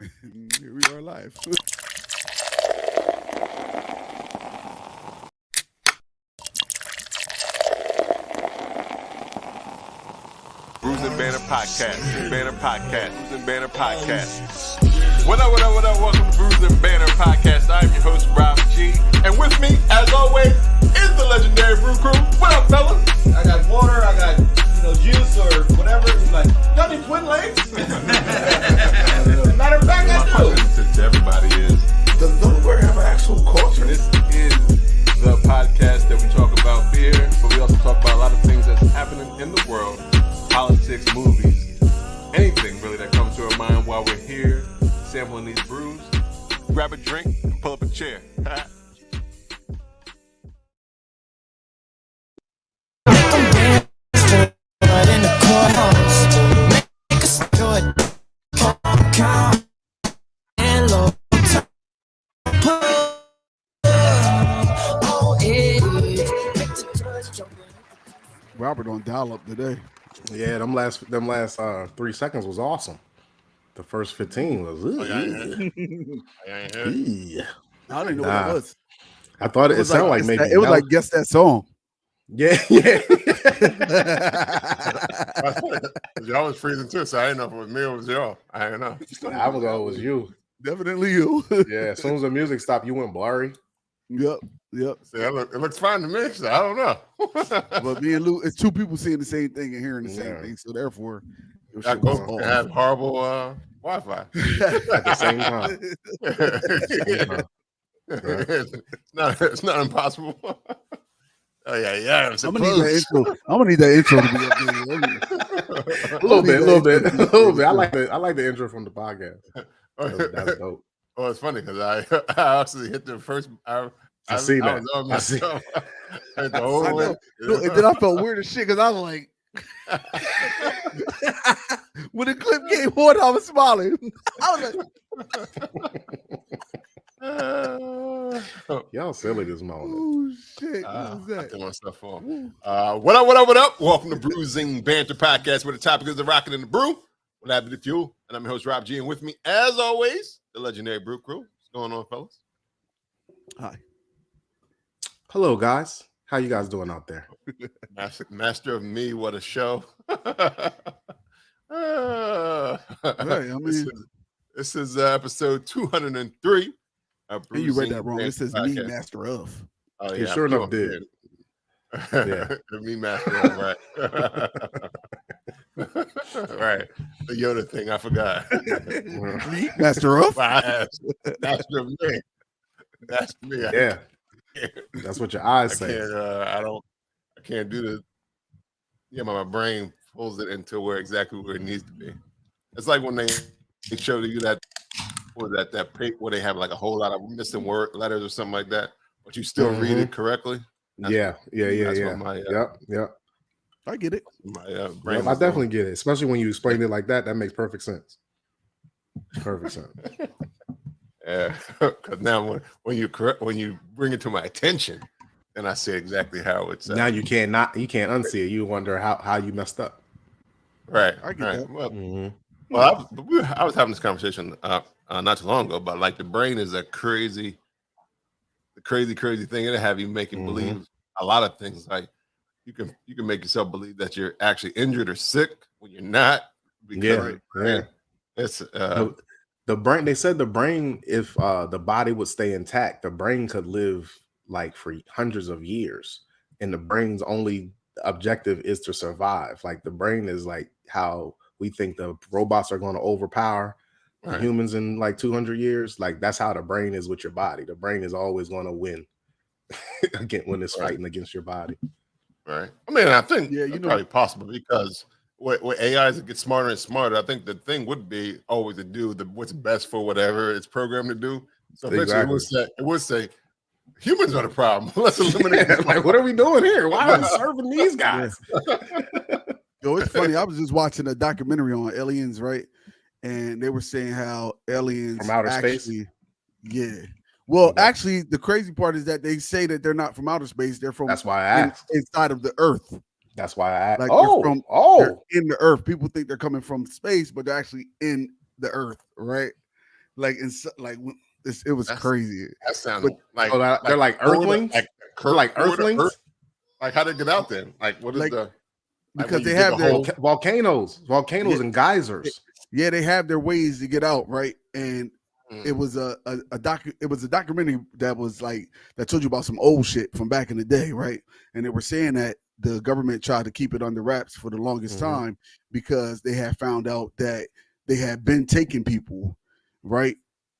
Here we are live. Brews and Banter Podcast. Banter Podcast. Brews and Banter Podcast. What up, what up, what up? Welcome to Brews and Banter Podcast. I'm your host, Rob G. And with me, as always, is the legendary Brew Crew. What up, fellas? I got water, I got, juice or whatever. He's like, y'all need twin legs? Matter of fact, I do. To everybody is, Does Delaware have an actual culture? this is the podcast that we talk about beer, but we also talk about a lot of things that's happening in the world, politics, movies, anything really that comes to our mind while we're here sampling these brews. Grab a drink and pull up a chair. Robert on dial up today. Yeah, them last 3 seconds was awesome. The first 15 was. Yeah. I don't even know what it was. I thought it sounded like maybe it was like guess that song. Yeah. Y'all was freezing too, so I didn't know if it was me or it was y'all. I don't know. I was always you. Definitely you. Yeah, as soon as the music stopped, you went blurry. Yep. See, it looks fine to me, so I don't know. But me and Lou, it's two people seeing the same thing and hearing the same thing, so therefore, I both had horrible Wi-Fi At the same time. It's not impossible. Oh yeah. I'm gonna need that intro. I'm gonna need that intro to be updated. A little bit. I like the intro from the podcast. That's dope. Well, it's funny because I actually hit the first. I see that. Was on I see. myself. And the whole way. And then I felt weird as shit because I was like, when the clip came on, I was smiling. I was like, Y'all silly this morning. oh shit, what was I that? threw myself on. What up? Welcome to Brewing Banter Podcast, where the topic is the rockin' and the brew. What happened to fuel? And I'm your host, Rob G. And with me, as always, the legendary Brew Crew. What's going on, fellas? Hi. Hello, guys. How you guys doing out there? Master of me, what a show. This is episode 203. And you read that wrong. It says me, Podcast. master of. Oh, You sure enough did. Yeah. Me, master of, right. Right. The Yoda thing, I forgot. Me, master of. Master of me. That's me. Yeah. That's what your eyes say. I can't do the. Yeah, my brain pulls it into where it needs to be. It's like when they show you that paper where they have like a whole lot of missing letters or something like that, but you still read it correctly. Yeah. What my, Yep. I get it. My brain. I definitely get it, especially when you explain it like that. That makes perfect sense. Perfect sense. Yeah, because now when you bring it to my attention, then I see exactly how it's. Now you can't unsee it. You wonder how you messed up. Right. I get right. that. Well, I was having this conversation not too long ago, but like the brain is a crazy thing. It'll have you making believe a lot of things. Like you can make yourself believe that you're actually injured or sick when you're not. Because it's the brain. They said the brain, if the body would stay intact, the brain could live like for hundreds of years, and the brain's only objective is to survive. Like the brain is like how we think the robots are going to overpower humans in like 200 years. Like that's how the brain is with your body. The brain is always going to win again when it's fighting against your body. Right. I mean, I think it's probably possible because with AI as it gets smarter and smarter, I think the thing would be always to do what's best for whatever it's programmed to do. So eventually it would say humans are the problem. Let's eliminate. Like, what are we doing here? Why are we serving these guys? Yo, it's funny. I was just watching a documentary on aliens, right? And they were saying how aliens from outer space. Yeah. Well, actually, the crazy part is that they say that they're not from outer space. They're from. That's why I asked. Inside of the Earth. That's why I asked. Like they're in the Earth. People think they're coming from space, but they're actually in the Earth, right? Like it was crazy. That sounds like they're like Earthlings. Like Earthlings. Like how they get out there? Like what is Like, the? Because they have their volcanoes and geysers. Yeah, they have their ways to get out, right? And it was a documentary that was like that told you about some old shit from back in the day, right? And they were saying that the government tried to keep it under wraps for the longest time because they had found out that they had been taking people, right,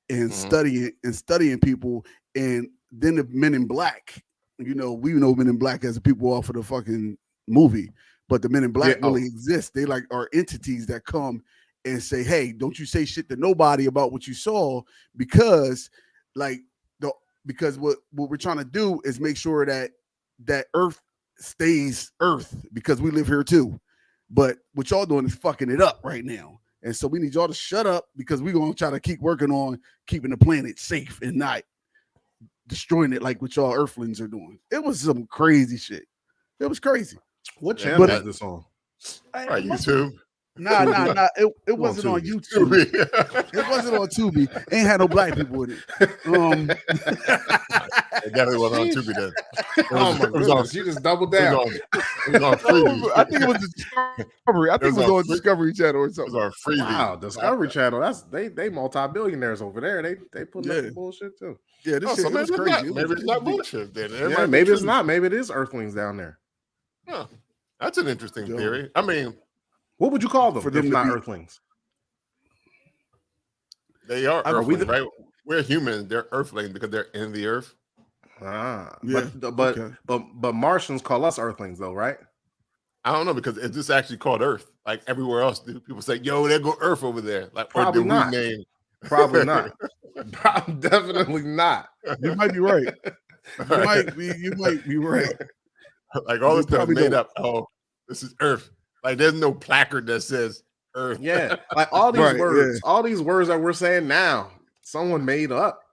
and studying people, and then the Men in Black. We know Men in Black as the people off of the fucking movie, but the Men in Black really exist. They like are entities that come and say, "Hey, don't you say shit to nobody about what you saw because what we're trying to do is make sure that Earth stays Earth because we live here too. But what y'all doing is fucking it up right now, and so we need y'all to shut up because we're gonna try to keep working on keeping the planet safe and not destroying it like what y'all Earthlings are doing." It was some crazy shit. It was crazy. What channel is this on? Right, YouTube. Nah. It wasn't on YouTube. It wasn't on Tubi. Ain't had no black people in it. It definitely wasn't on Tubi then. It was on. You just doubled down. It was on Freeview. I think it was Discovery. I think it was on Discovery Channel or something. It was on Freeview. Wow, Discovery Channel. That's they multi-billionaires over there. They put up bullshit too. Yeah, this shit was crazy. Maybe it's not bullshit then. Yeah, maybe it's not. Maybe it is Earthlings down there. Huh. That's an interesting theory. I mean, what would you call them for them if not Earthlings? They are Earthlings, right? We're humans. They're Earthlings because they're in the Earth. But Martians call us Earthlings, though, right? I don't know because it's just actually called Earth. Like everywhere else, people say, "Yo, there go Earth over there." Like probably not. Probably not. Definitely not. You might be right. You might be right. Like all this stuff made up. Oh, this is Earth. Like there's no placard that says Earth. Yeah, like all these words, all these words that we're saying now, someone made up.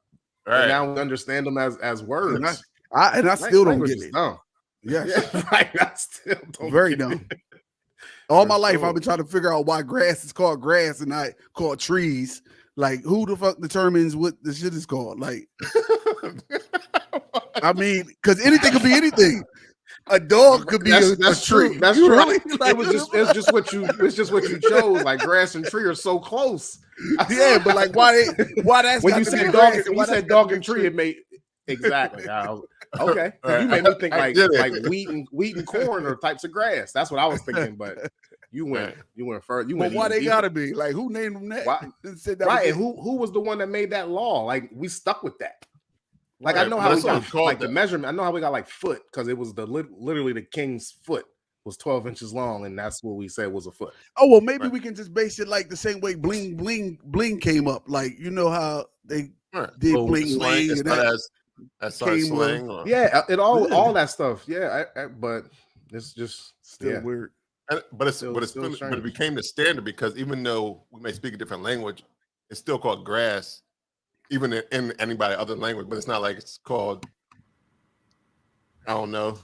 Right. And now we understand them as words. And I still don't get it. Dumb. Yes. Yeah, right. I still don't Very dumb. All my life, I've been trying to figure out why grass is called grass and not called trees. Like, who the fuck determines what the shit is called? Like, I mean, because anything could be anything. A dog could be a tree. That's true. Really? Like, it's just what you chose. Like grass and tree are so close. Yeah, but like why that's when you said dog and tree, it made exactly. Okay, you made me think like wheat and corn are types of grass. That's what I was thinking, but you went further. But why they gotta be? Like who named them that? Why? Right, and who was the one that made that law? Like we stuck with that. Like I know how we got like the measurement. I know how we got like foot because it was literally the king's foot was 12 inches long, and that's what we said was a foot. Oh well, maybe we can just base it like the same way bling came up. Like you know how they did bling and that's slang. Yeah, it all that stuff. Yeah, but it's just still weird. But it became the standard because even though we may speak a different language, it's still called grass. Even in anybody other language, but it's not like it's called. I don't know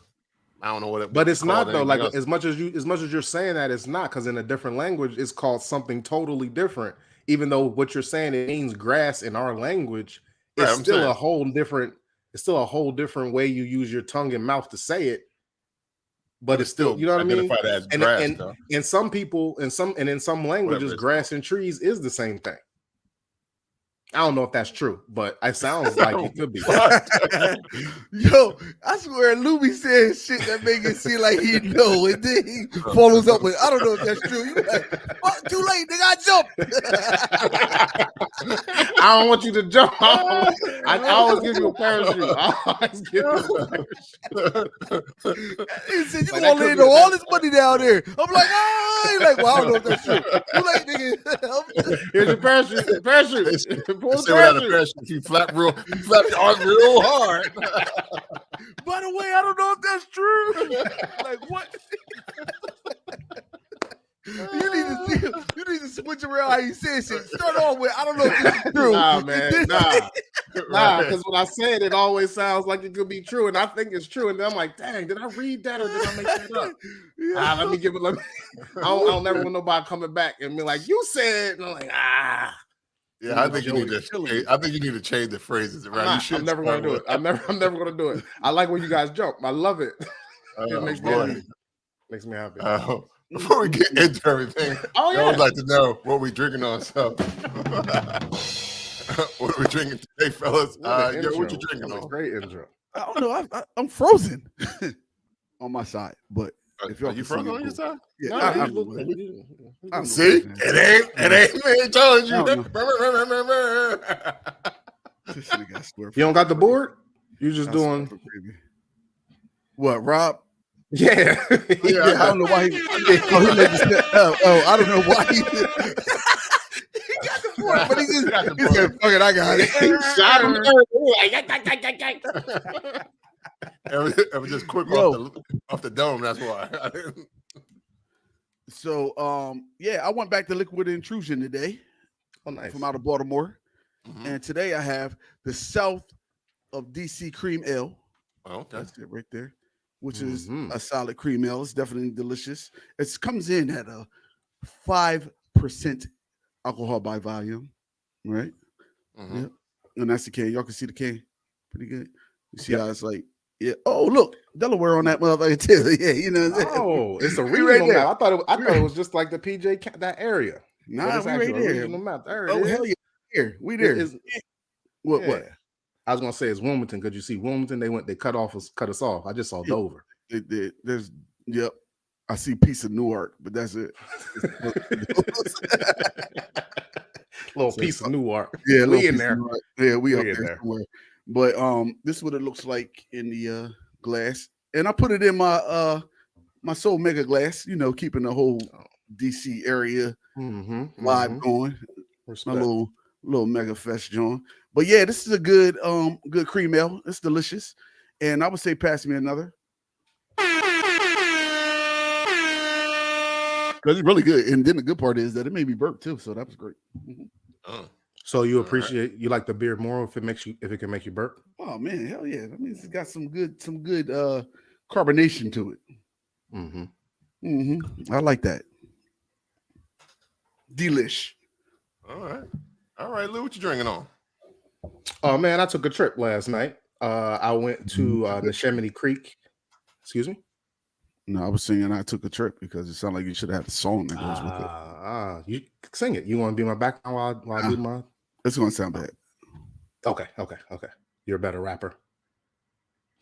what it. But it's not though. Like else. as much as you're saying that it's not because in a different language it's called something totally different. Even though what you're saying it means grass in our language, it's still a whole different. It's still a whole different way you use your tongue and mouth to say it. But it's still you know what I mean. As grass, and some people in some languages, grass and trees is the same thing. I don't know if that's true, but it sounds like it could be. Yo, I swear, Luby said shit that make it seem like he know, and then he follows up with, "I don't know if that's true." You like, "Fuck, too late, nigga, I jumped." I don't want you to jump. I always give you a parachute. I always give you a parachute. He said, "You gonna land all this money down there?" I'm like, "Ah," he's like, "Well, I don't know if that's true." You like, nigga, here's your parachute. Parachute. Without a parachute, you flap your arm real hard. By the way, I don't know if that's true. Like what? You need to switch around how you say shit. Start off with, "I don't know if this is true." Nah, man, nah. Because when I say it, it always sounds like it could be true, and I think it's true. And then I'm like, "Dang, did I read that or did I make that up?" Let me give it. I don't never want nobody coming back and be like, "You said," and I'm like, Yeah, I think you need to. I think you need to change the phrases around. I'm never going to do it. I'm never going to do it. I like when you guys jump. I love it. It makes me happy. Makes me happy. Before we get into everything, I would like to know what we're drinking on. So, what are we drinking today, fellas? What you drinking on? Great intro. I don't know. I'm frozen on my side, but if are you frozen on your side? Yeah, I'm see, it ain't me. Told you. You don't got the board? You just doing what, Rob? Yeah. I don't know why he made this. I don't know why he got the board, but he said, "Fuck it, I got it." He shot him. It was just quick off the dome. That's why. So, I went back to Liquid Intrusion today. Oh, nice. From out of Baltimore, and today I have the South of DC Cream Ale. Oh, okay. That's it right there, which is a solid cream ale. It's definitely delicious. It comes in at a 5% alcohol by volume, right? Yeah, and that's the can. Y'all can see the can, pretty good. You see how it's like, yeah. Oh, look, Delaware on that motherfucker too. Yeah, you know. Oh, it's a regional map. I thought it was just like the PJ that area. Nah, we right there. Map. Oh, hell yeah, here we there. What? I was gonna say it's Wilmington because you see Wilmington. They cut us off. I just saw Dover. There's I see piece of Newark, but that's it. Little piece of Newark. Yeah, we in there. Yeah, we up there somewhere. But this is what it looks like in the glass, and I put it in my my Soul Mega glass. You know, keeping the whole DC area vibe going. Respect. My little Mega Fest joint. But yeah, this is a good cream ale. It's delicious, and I would say pass me another. Because it's really good, and then the good part is that it made me burp too, so that was great. So you appreciate you like the beer more if it can make you burp? Oh man, hell yeah! I mean, it's got some good carbonation to it. I like that. Delish. All right, Lou, what you drinking on? Oh man, I took a trip last night. I went to Neshaminy Creek. Excuse me? No, I was singing I took a trip because it sounded like you should have had a song that goes with it. You sing it. You want to be my background while I do my... It's going to sound bad. Okay. You're a better rapper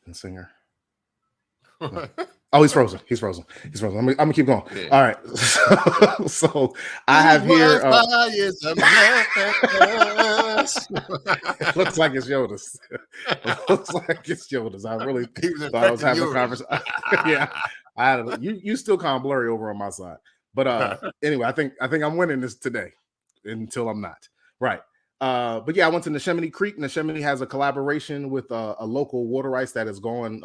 than singer. Oh, he's frozen. I'm gonna keep going. Yeah. All right. So I have here. It looks like it's Yoda's. I really thought I was having a conversation. Yeah, you still kind of blurry over on my side, but anyway, I think I'm winning this today until I'm not. Right. But yeah, I went to Neshaminy Creek. Neshaminy has a collaboration with a local water ice that is going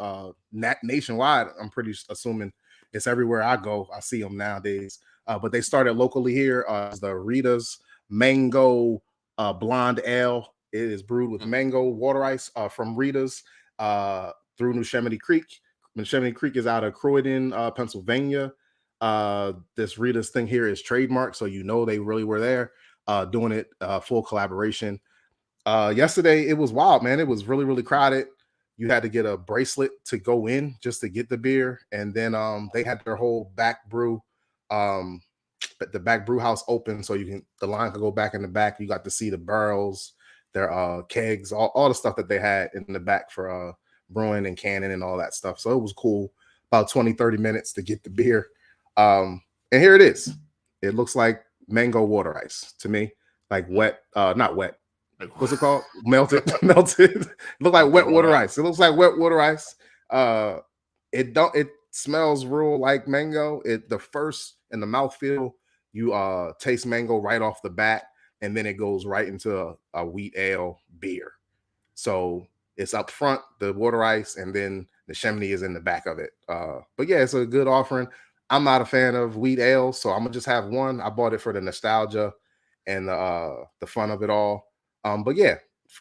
nationwide. I'm pretty assuming it's everywhere I go. I see them nowadays. But they started locally here. The Rita's Mango Blonde Ale. It is brewed with mango water ice from Rita's through Neshaminy Creek. Neshaminy Creek is out of Croydon, Pennsylvania. This Rita's thing here is trademarked, so you know they really were there. Doing it full collaboration. Yesterday, it was wild, man. It was really, really crowded. You had to get a bracelet to go in just to get the beer. And then they had their whole back brew, the back brew house open so the line could go back in the back. You got to see the barrels, their kegs, all the stuff that they had in the back for brewing and canning and all that stuff. So it was cool. About 20-30 minutes to get the beer. And here it is. It looks like mango water ice to me, like wet, not wet. What's it called? Melted. It looks like wet water ice. It looks like wet water ice. It smells real like mango. The first in the mouthfeel, you taste mango right off the bat, and then it goes right into a wheat ale beer. So it's up front, the water ice, and then the Neshaminy is in the back of it. But yeah, it's a good offering. I'm not a fan of wheat ale, so I'm gonna just have one. I bought it for the nostalgia and the fun of it all. But yeah,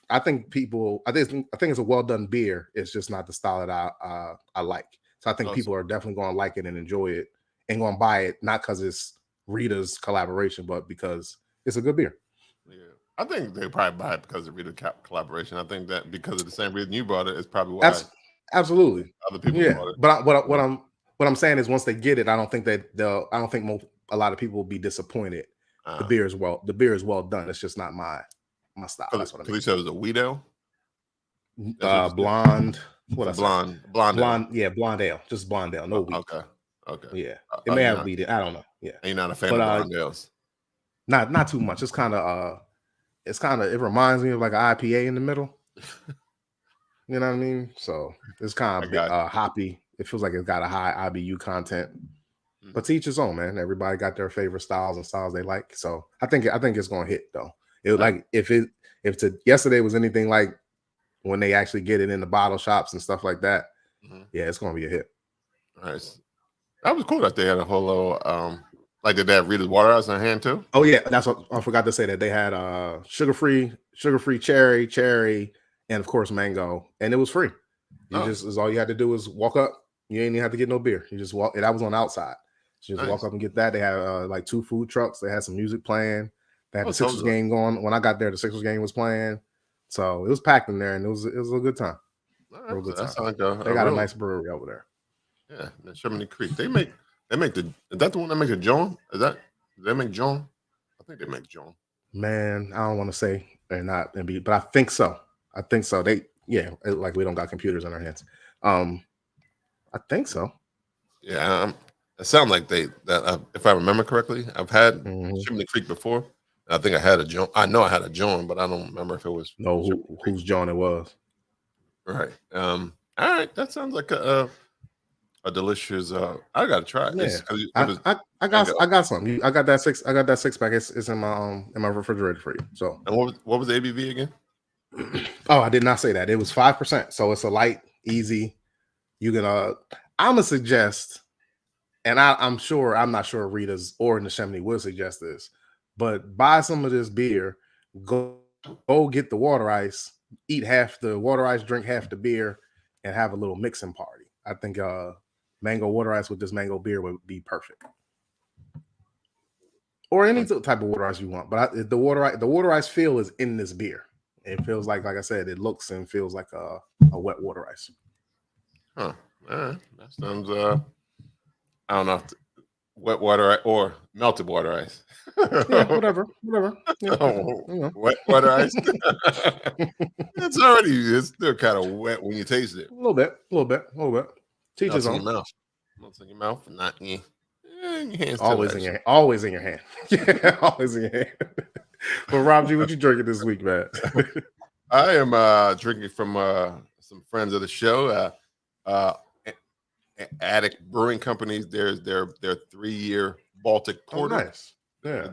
I think it's a well done beer. It's just not the style that I like. So I think people are definitely going to like it and enjoy it and going to buy it, not because it's Rita's collaboration, but because it's a good beer. Yeah. I think they probably buy it because of Rita collaboration. I think that because of the same reason you bought it is probably why Absolutely. other people Yeah, bought it. but what I'm saying is once they get it, I don't think a lot of people will be disappointed. The beer is well done. It's just not my style. That's what I mean. Police said it was a wheat ale. Blonde. What It's blonde ale. Yeah, blonde ale. Just blonde ale. No wheat. Okay. Yeah, it may have wheat. I don't know. Yeah, and you're not a fan of blonde ales. Not too much. It's kind of it reminds me of like an IPA in the middle. You know what I mean? So it's kind of hoppy. It feels like it's got a high IBU content. But to each his own, man. Everybody got their favorite styles and styles they like. So I think it's gonna hit though. Like if yesterday was anything like when they actually get it in the bottle shops and stuff like that, yeah, it's gonna be a hit. Nice. That was cool that they had a whole little like did they have Rita's water ice in their hand too? Oh yeah, that's what I forgot to say, that they had sugar-free cherry, and of course mango, and it was free. All you had to do was walk up. You ain't even have to get no beer. You just walk. And that was on the outside. So just walk up and get that. They had like 2 food trucks. They had some music playing. They had the Sixers game going. When I got there, the Sixers game was playing. So it was packed in there, and it was a good time. Real good time. They got a nice brewery over there. Yeah, in Sherman Creek. They make is that the one that makes a John? Do they make John? I think they make John. Man, I don't want to say they're not, but I think so. Like we don't got computers in our hands. I think so. Yeah, it sounds like if I remember correctly, I've had Chimney Creek before. I think I had a John. I know I had a John, but I don't remember if it was whose John it was. Right. All right. That sounds like a delicious. I gotta try it. Yeah. I got some. I got that 6-pack. It's in my refrigerator for you. So. And what was the ABV again? Oh, I did not say that. It was 5%. So it's a light, easy. You can. I'm gonna suggest, and I'm not sure Rita's or Neshaminy would suggest this, but buy some of this beer. Go get the water ice. Eat half the water ice. Drink half the beer, and have a little mixing party. I think mango water ice with this mango beer would be perfect. Or any type of water ice you want, but the water ice feel is in this beer. It feels like I said, it looks and feels like a wet water ice. Huh. All right. That sounds I don't know, wet water ice or melted water ice. Yeah, whatever. Yeah. Wet water ice. It's still kind of wet when you taste it. A little bit. Teach his own. Melts in your mouth, not in your hands. Always in your hand. Yeah, always in your hand. Well, Rob G, what you drinking this week, man? I am drinking from some friends of the show, Attic Brewing Companies. There's their 3-year Baltic Porter. Oh, nice. Yeah.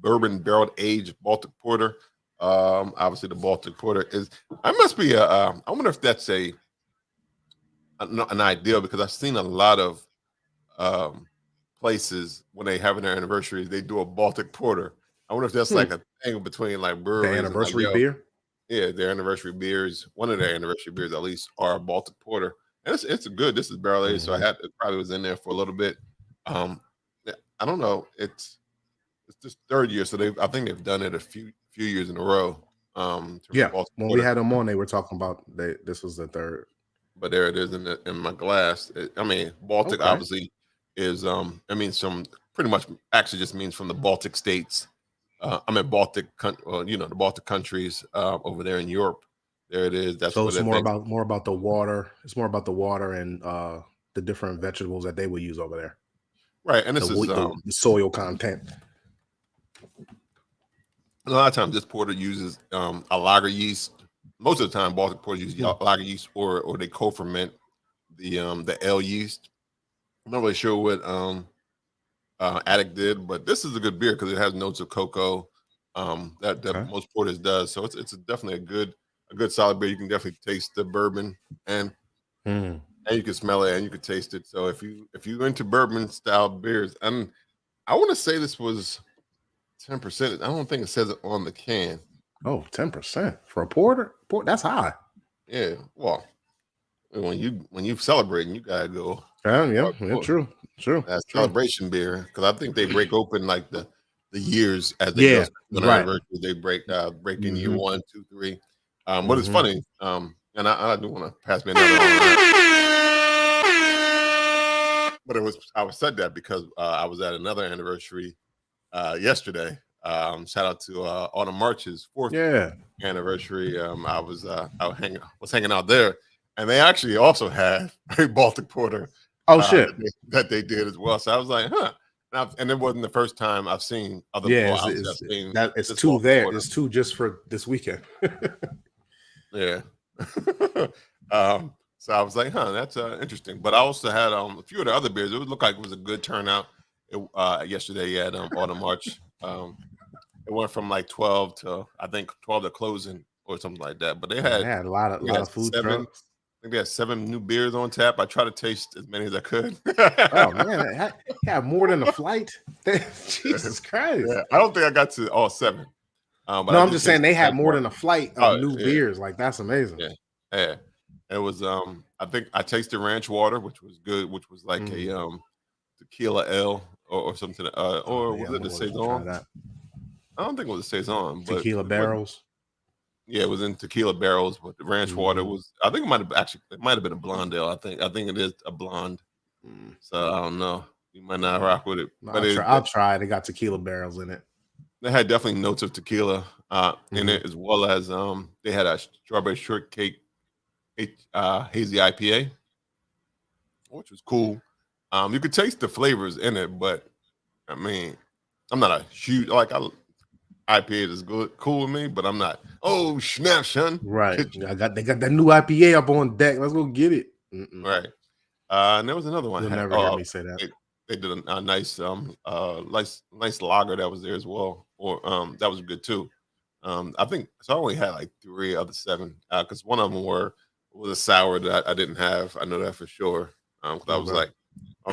Bourbon barrel aged Baltic Porter. Obviously the Baltic Porter is. I must be I wonder if that's an ideal, because I've seen a lot of places when they have their anniversaries, they do a Baltic Porter. I wonder if that's like a thing between like breweries. The anniversary beer? Yeah, their anniversary beers. One of their anniversary beers, at least, are a Baltic Porter. And it's good. This is barrel aged, so it probably was in there for a little bit. I don't know. It's this 3rd year, so I think they've done it a few years in a row. Yeah, when we had them on, they were talking about this was the 3rd. But there it is in my glass. Baltic obviously is some pretty much actually just means from the Baltic states. Baltic, the Baltic countries over there in Europe. There it is. That's so it's more about the water. It's more about the water and the different vegetables that they will use over there. Right, and this is the soil content. A lot of times, this porter uses a lager yeast. Most of the time, Baltic porter uses lager yeast, or they co-ferment the ale yeast. I'm not really sure what Attic did, but this is a good beer because it has notes of cocoa that most porters does. So it's definitely a good solid beer. You can definitely taste the bourbon and you can smell it and you can taste it. So if you're into bourbon style beers, and I want to say this was 10%. I don't think it says it on the can. Oh, 10% for a porter? That's high. Yeah. Well, when you celebrating, you gotta go. Yeah, true. That's celebration beer, because I think they break open like the years as they go on right. anniversary. They break in year 1, 2, 3. What is Mhm. funny, and I do want to pass me another one. But I was said that because I was at another anniversary yesterday. Shout out to Autumn March's 4th anniversary. I was hanging out there, and they actually also had a Baltic Porter. Oh shit! That they did as well. So I was like, huh. And it wasn't the first time I've seen other. It's two there. Porter. It's two just for this weekend. Yeah. So I was like, huh, that's interesting. But I also had a few of the other beers. It would look like it was a good turnout. Yesterday at Autumn March. It went from like 12 to I think 12 to closing or something like that. But they had a lot of food trucks. I think they had 7 new beers on tap. I tried to taste as many as I could. Oh man, I had more than a flight. Jesus Christ! Yeah, I don't think I got to all 7. No, I'm just saying they had more than a flight of new beers. Like that's amazing. Yeah. It was I think I tasted ranch water, which was good, which was like a tequila ale or something. Or was it the Saison? I don't think it was the Saison, but tequila barrels. Yeah, it was in tequila barrels, but the ranch water was. I think it might have been a blonde ale. I think it is a blonde. So I don't know. You might not rock with it, but I'll try. They got tequila barrels in it. They had definitely notes of tequila in it, as well as they had a strawberry shortcake hazy IPA, which was cool. You could taste the flavors in it, but I mean, I'm not a huge IPA is cool with me, but I'm not. Oh snap, son! Right, they got that new IPA up on deck. Let's go get it. Right, and there was another one. You'll never hear me say that. They did a nice lager that was there as well, or that was good too. I think so. I only had like 3 of the 7 because one of them was a sour that I didn't have. I know that for sure. Because I was like, I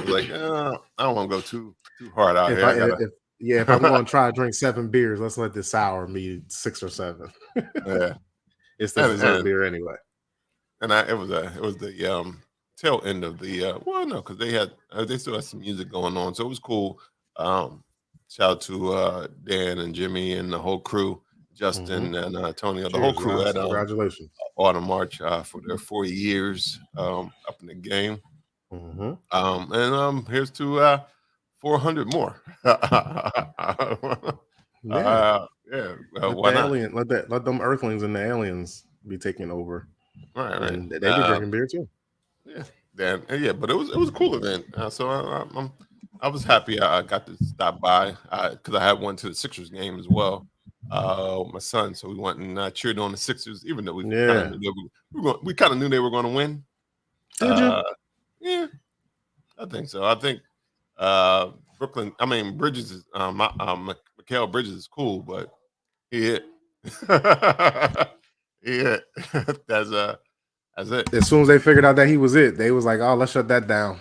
don't want to go too hard out here. If I'm going to try to drink 7 beers, let's let this sour be 6 or 7. Yeah, it's the dessert beer anyway. And it was the tail end of the because they still had some music going on, so it was cool. Shout out to Dan and Jimmy and the whole crew, Justin and Antonio, the whole crew at congratulations Autumn March for their 4 years up in the game. And here's to 400 more. Why not? Let them Earthlings and the aliens be taking over. Right. And they be drinking beer too. Yeah, but it was a cool event. So I was happy I got to stop by because I had one to the Sixers game as well. My son, so we went and cheered on the Sixers, even though we kind of knew they were going to win. Did you? Yeah, I think so. I think Brooklyn. I mean, Bridges is Mikal Bridges is cool, but he hit. He hit. That's it. As soon as they figured out that he was it, they was like, "Oh, let's shut that down,"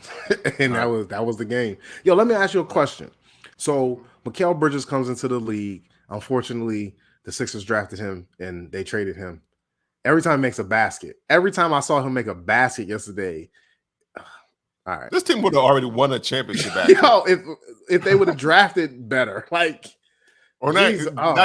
and that was the game. Yo, let me ask you a question. So Mikal Bridges comes into the league. Unfortunately, the Sixers drafted him and they traded him. Every time he makes a basket. Every time I saw him make a basket yesterday. All right. This team would have already won a championship. Yo, if they would have drafted better, not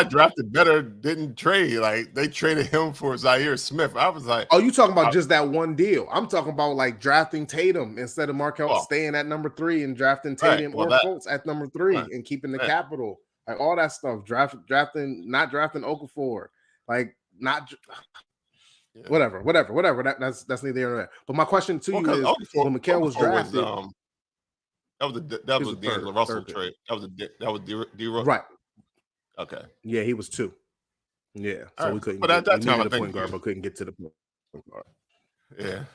drafted better, didn't trade. Like they traded him for Zaire Smith. I was like, oh, you talking about just that one deal? I'm talking about like drafting Tatum instead of Markelle staying at number 3 and drafting Tatum Fultz at number 3 and keeping the capital. Like all that stuff. Not drafting Okafor. Like not. Yeah. Whatever. That's neither here nor there. But my question to you is, when Mikal was drafted, that was D'Angelo Russell trade. That was D-Rose. Right. Okay. Yeah, he was 2. Yeah. So we couldn't. But at that time, I think point guard, but couldn't get to the point guard. Yeah.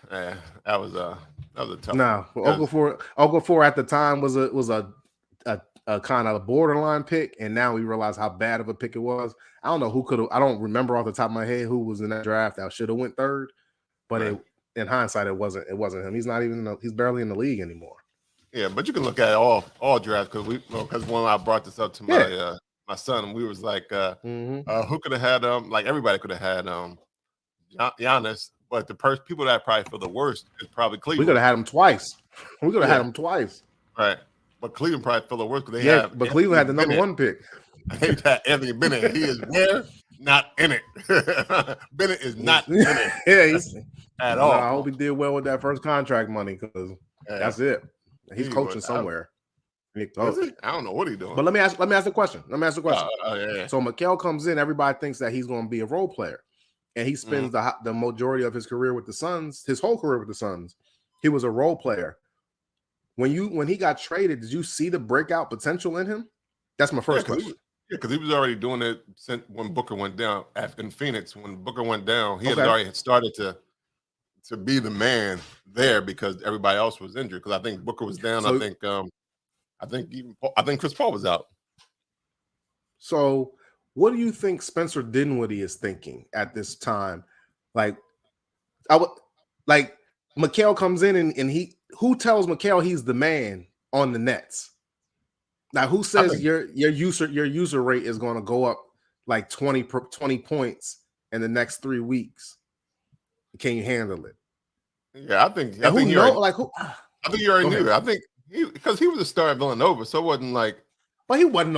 That was a tough. Nah, Okafor at the time was a kind of borderline pick, and now we realize how bad of a pick it was. I don't know who could have. I don't remember off the top of my head who was in that draft that should have went 3rd, but in hindsight, it wasn't him. He's not even. He's barely in the league anymore. Yeah, but you can look at all drafts because when I brought this up to my son, we was like, who could have had like everybody could have had Giannis, but the people that probably feel the worst is probably Cleveland. We could have had him twice. Right. But Cleveland probably feel the worst because but Cleveland had the number 1 pick. hate that Anthony Bennett. He is where? Not in it. Bennett is not in it. Yeah, he's at all. I hope he did well with that first contract money because that's it. He's coaching somewhere. Is he? I don't know what he's doing. But let me ask the question. Yeah. So Mikal comes in. Everybody thinks that he's going to be a role player, and he spends the majority of his career with the Suns. His whole career with the Suns, he was a role player. When he got traded, did you see the breakout potential in him? That's my first question. Because he was already doing it since when Booker went down in Phoenix. When Booker went down, he had already started to be the man there because everybody else was injured. Because I think Booker was down. So, I think Chris Paul was out. So, what do you think Spencer Dinwiddie is thinking at this time? Mikal comes in and who tells Mikal he's the man on the Nets? Now, who says your user rate is going to go up like 20 points in the next 3 weeks? Can you handle it? Yeah, I think you already knew that. I think because he was a star at Villanova, so it wasn't like. But he wasn't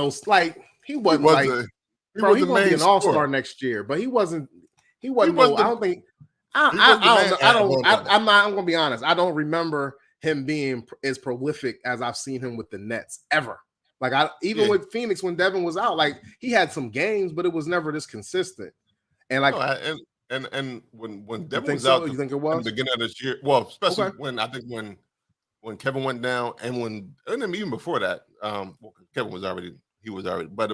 he wasn't going to be an all-star next year. But he wasn't. I don't think. I'm going to be honest. I don't remember him being as prolific as I've seen him with the Nets ever. With Phoenix when Devin was out, he had some games, but it was never this consistent. And and when Devin was out, you think it was in the beginning of this year? Well, especially when Kevin went down, and then even before that, Kevin was already. But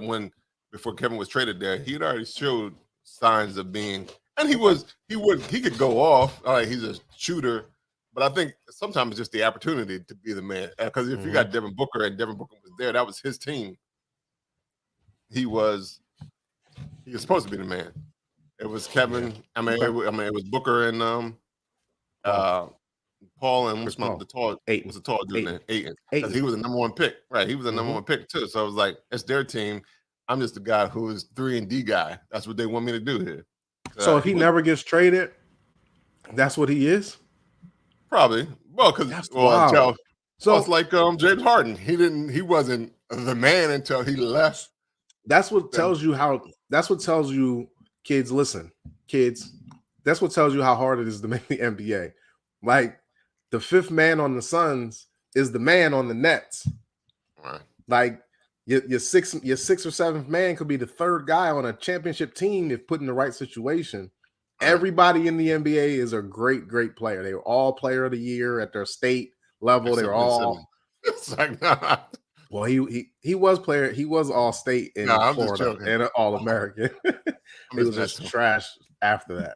before Kevin was traded there, he had already showed signs of being. And he could go off. All right, he's a shooter, but I think sometimes it's just the opportunity to be the man. Because if you got Devin Booker and Devin Booker was there, that was his team. He was supposed to be the man. It was Kevin. It was Booker and Paul and the tall dude, Ayton. Because he was the number one pick, right? He was the number one pick too. So I was like, it's their team. I'm just the guy who is 3-and-D guy. That's what they want me to do here. So if he never gets traded, that's what he is? Probably. Well, because it's like James Harden. He wasn't the man until he left. That's what tells you, kids, listen, kids, that's what tells you how hard it is to make the NBA. Like the fifth man on the Suns is the man on the Nets. Right. Like your sixth or seventh man could be the third guy on a championship team if put in the right situation. Right. Everybody in the NBA is a great, great player. They were all player of the year at their state level. They were all. It's like, nah. Well, he was player. He was all state in Florida and an All American. He was just trash after that.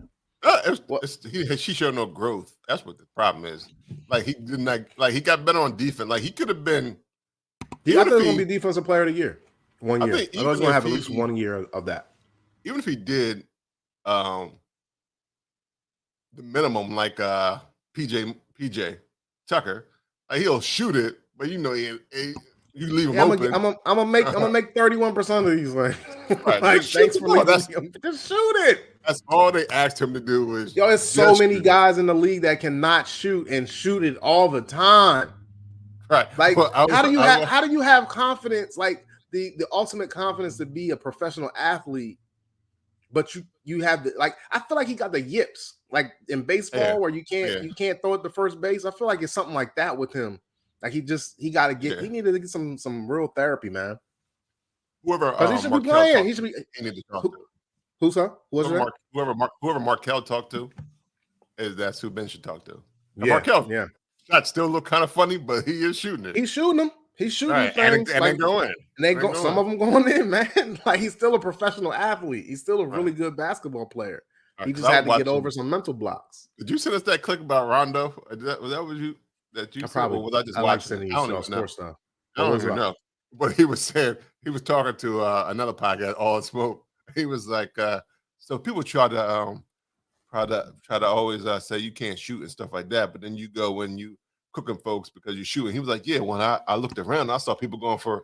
She showed no growth. That's what the problem is. Like he didn't he got better on defense. Like he could have been. I think he's going to be defensive player of the year. 1 year. I think he's going to have at least 1 year of that. Even if he did the minimum, like PJ Tucker, he'll shoot it, but you leave him open. I'm gonna make 31% of these. Right. Thanks for just shoot it. That's all they asked him to do was. There's so many guys in the league that cannot shoot and shoot it all the time. Right. Like, how do you have confidence, like the ultimate confidence to be a professional athlete, but you have I feel like he got the yips, like in baseball where you can't throw it to first base. I feel like it's something like that with him. Like he needed to get some real therapy, man. Whoever he should be playing. He need to talk to. Who's that? Whoever Markel talked to, that's who Ben should talk to. Yeah, Markel, yeah. That still look kind of funny, but he is shooting it. He's shooting them. He's shooting things. And they go in. And they go. Some of them going in, man. Like he's still a professional athlete. He's still a really good basketball player. He just had to get over some mental blocks. Did you send us that clip about Rondo? Was that what you? That you probably was I just I watching? Like I don't even know. Stuff. I don't even know. But he was saying he was talking to another podcast, All Smoke. He was like, so people try to always say you can't shoot and stuff like that, but then you go when you cooking folks because you shoot. And he was like, yeah. When I looked around, I saw people going for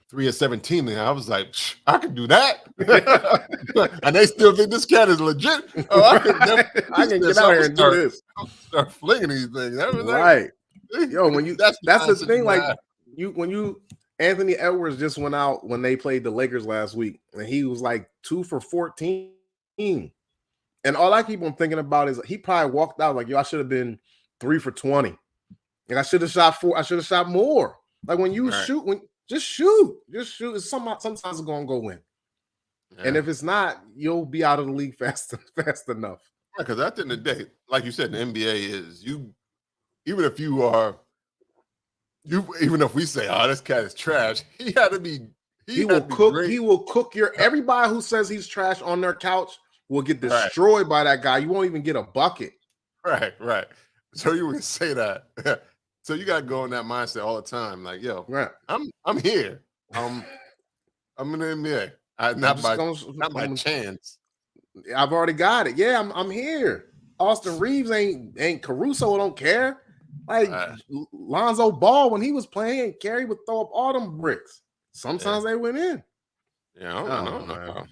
3 of 17, and I was like, I can do that. And they still think this cat is legit. Oh, I can get out here and do this. Start flinging these things. Right. Yo, when you that's the thing. Like when you Anthony Edwards just went out when they played the Lakers last week, and he was like 2 for 14. And all I keep on thinking about is he probably walked out like, yo, I should have been 3 for 20. Like I should have shot 4. I should have shot more. Like when you shoot, just shoot. It's sometimes it's gonna go in. Yeah. And if it's not, you'll be out of the league fast enough. Because at the end of the day, like you said, the NBA is even if we say, oh, this cat is trash, he had to be. He will cook your everybody who says he's trash on their couch will get destroyed by that guy. You won't even get a bucket. Right. So you would say that. So you got to go in that mindset all the time. Like, yo, I'm here. I'm in the NBA. Not by chance. I've already got it. Yeah, I'm here. Austin Reeves ain't Caruso. Don't care. Like Lonzo Ball when he was playing, Kerry would throw up all them bricks. Sometimes they went in. Yeah, I don't know.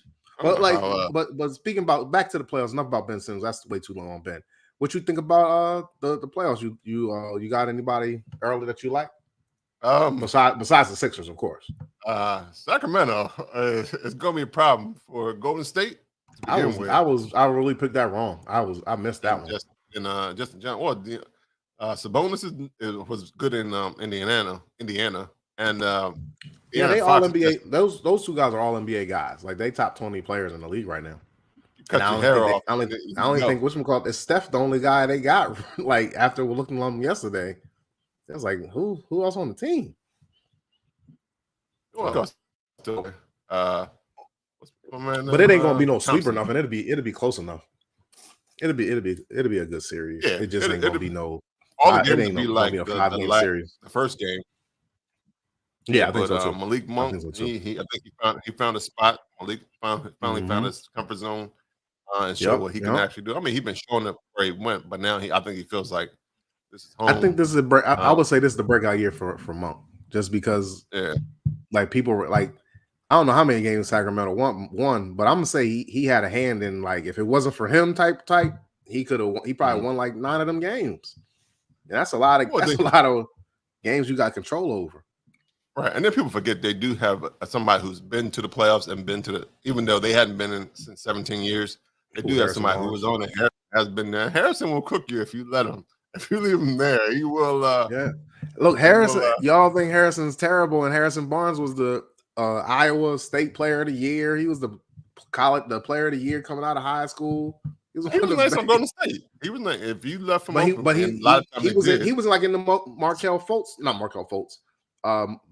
But speaking about back to the playoffs, enough about Ben Simmons. That's way too long on Ben. What you think about the playoffs? You got anybody early that you like? Besides the Sixers, of course. Sacramento is gonna be a problem for Golden State. I really picked that wrong. I missed that one. Justin John. Well, Sabonis was good in Indiana, and they all NBA. Those two guys are all NBA guys. Like they top 20 players in the league right now. I don't think whatchamacallit is Steph the only guy they got. Like after we're looking at them yesterday, it was like who else on the team? But it ain't gonna be no sweep or nothing. It'll be close enough. It'll be a good series. Yeah, it just ain't gonna be no. All the games will be like a 5-game series. The first game. Yeah, I think so too. Malik Monk, I think he found a spot. Malik finally found his comfort zone and showed what he can actually do. I mean, he's been showing up where he went, but now I think he feels like this is home. I think this is a break. I would say this is the breakout year for Monk, just because like people were like, I don't know how many games Sacramento won, but I'm gonna say he had a hand in, like, if it wasn't for him type, he probably won like 9 of them games. And that's a lot of games you got control over. Right, and then people forget they do have somebody who's been to the playoffs and even though they hadn't been in since 17 years, they do have somebody who was on it, has been there. Harrison will cook you if you let him. If you leave him there, he will. Look, Harrison. Y'all think Harrison's terrible, and Harrison Barnes was the Iowa State Player of the Year. He was the Player of the Year coming out of high school. He was nice on Golden State. He was like, if you left him, he was like in the Markelle Fultz.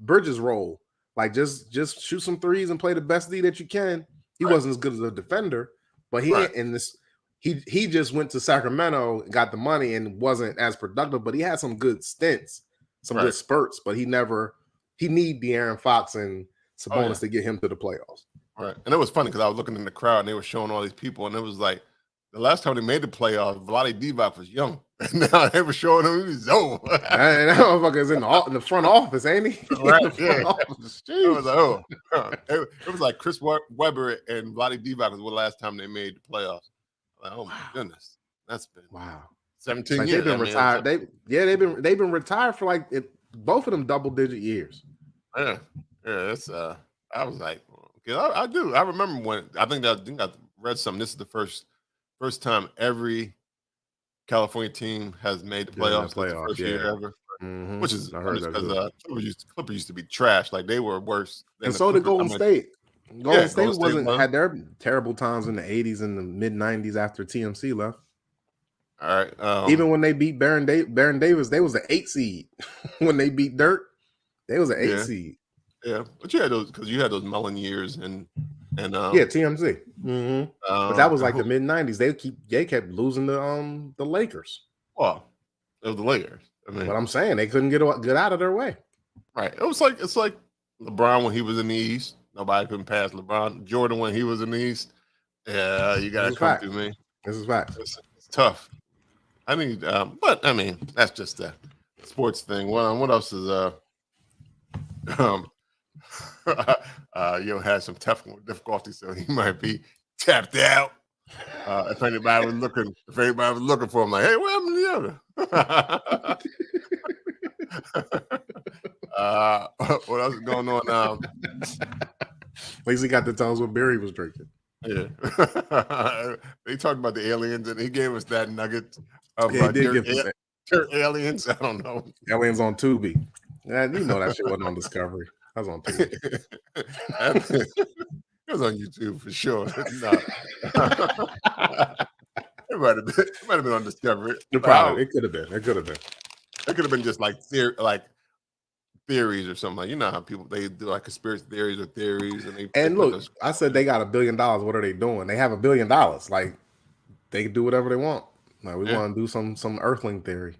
Bridges role, like just shoot some threes and play the best D that you can. He wasn't as good as a defender, but he just went to Sacramento, got the money, and wasn't as productive. But he had some good stints, good spurts. But he need De'Aaron Fox and Sabonis to get him to the playoffs. Right, and it was funny because I was looking in the crowd and they were showing all these people, and it was like the last time they made the playoffs, Vlade Divac was young. Now they were showing him he was old. And that motherfucker's in the front office, ain't he? Right, It was like, it was like Chris Webber and Vlade Divac was the last time they made the playoffs. Like, oh my goodness, that's been 17 years. They've been retired. They've been retired for like both of them double-digit years. Yeah. It's I was like, I do. I remember when I think I read something. This is the first time every California team has made the playoffs. The first year ever, which is because Clippers used to be trash. Like they were worse. And so did Golden State. Golden State had their terrible times in the 80s and the mid 90s after TMC left. All right. Even when they beat Baron Davis, they was the 8 seed. When they beat Dirk, they was an 8 seed. Yeah, but you had those Mellon years and TMC. But that was like the mid 90s. They kept losing the Lakers. Well, it was the Lakers. I mean, but I'm saying they couldn't get out of their way. Right. It's like LeBron when he was in the East. Nobody couldn't pass LeBron. Jordan when he was in the East. Yeah, you gotta come through me. This is fact. It's tough. I need, but I mean that's just a sports thing. What else is had some technical difficulty, so he might be tapped out. If anybody was looking for him, like, hey, what happened to the other? What else is going on? At least he got to tell us what beer he was drinking. Yeah. They talked about the aliens, and he gave us that nugget of Yeah, he did give us that. aliens. I don't know. Aliens on Tubi. Yeah, you know that shit wasn't on Discovery. That was on Tubi. It was on YouTube for sure. No. It might have been on Discovery. It could have been. It could have been. It could have been just like theories or something. Like, you know how people they do like conspiracy theories or theories, and look, I said they got $1 billion. What are they doing? They have $1 billion. Like they can do whatever they want. Like we want to do some Earthling theory.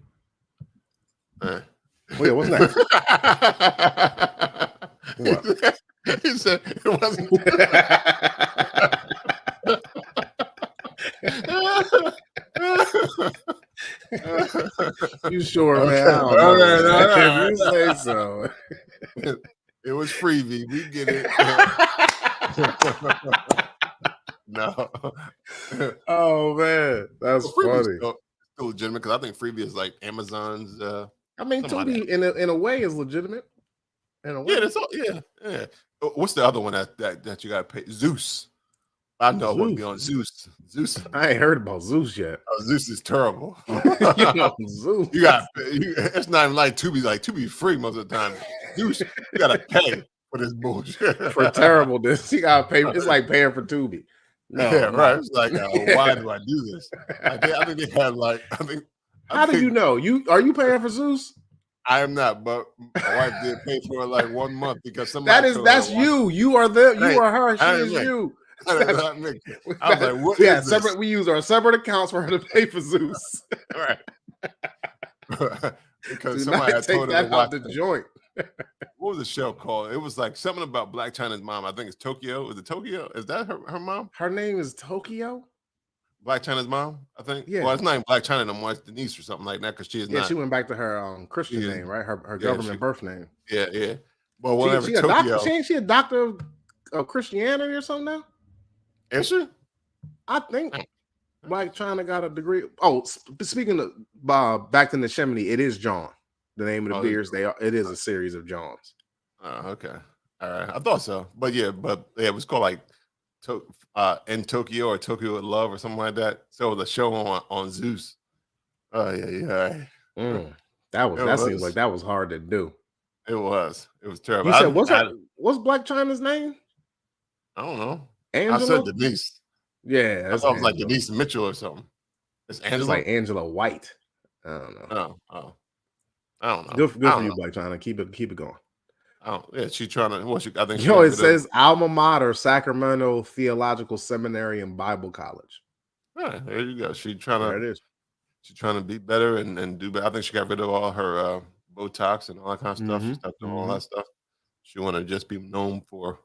Well, yeah, what's next? What? He said it wasn't. You sure, man? All right. If you say so. It was freebie. We get it. No. Oh man, that's funny. Still legitimate because I think freebie is like Amazon's. I mean, Tubi in a way is legitimate. In a way. Yeah, that's all. Yeah. What's the other one that you got to pay? Zeus. I know what be on Zeus. I ain't heard about Zeus yet. Oh, Zeus is terrible. Zeus. It's not even like Tubi. Like Tubi free most of the time. Zeus, you gotta pay for this bullshit. For terribleness, you gotta pay. It's like paying for Tubi. No, yeah, right. It's like, why do I do this? I think they had like. How do you know? Are you paying for Zeus? I am not, but my wife did pay for it like 1 month because somebody. That's you. You are You are her. She is you. I was like, what yeah, is separate. We use our separate accounts for her to pay for Zeus. Right. Because Do somebody not had told her to watch the joint. What was the show called? It was like something about Black China's mom. I think it's Tokyo. Is it Tokyo? Is that her mom? Her name is Tokyo? Black China's mom, I think. Yeah. Well, it's not even Black China no more. It's Denise or something like that because she is not. She went back to her Christian name, right? Her government birth name. Yeah. Well, whatever. She Tokyo. Ain't she a doctor of Christianity or something now? Is she? I think Black China got a degree. Oh, speaking of back to the Chimney, it is John. The name of the beers. It is a series of Johns. Oh, okay. All right. I thought so. But yeah, it was called like in Tokyo or Tokyo with Love or something like that. So the show on Zeus. Oh yeah. That seems like that was hard to do. It was terrible. You said what's Black China's name? I don't know. Angela? I said Denise. Yeah, I thought it was like Denise Mitchell or something. It's Angela. It's like Angela White. I don't know. Oh. I don't know. Good for you, Black China. Keep it going. Yeah, she's trying to. I think. It says alma mater, Sacramento Theological Seminary and Bible College. Right, there you go. She's trying to. There it is. She's trying to be better and do better. I think she got rid of all her Botox and all that kind of stuff. She stopped doing all that stuff. She wanted to just be known for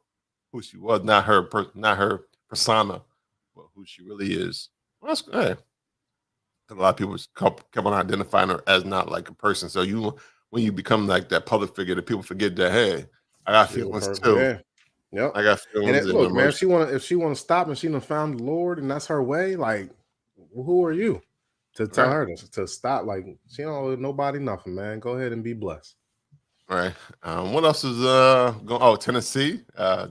who she was, not her persona, but who she really is. Well, that's good. A lot of people kept on identifying her as not like a person. So when you become like that public figure, that people forget that, hey, I got feelings too. Yeah. Yep. I got feelings. And look, man, if she want to stop and she done found the Lord and that's her way, like, who are you to tell her to stop? Like, she don't owe nobody nothing, man. Go ahead and be blessed. All right. What else is going? Oh, Tennessee,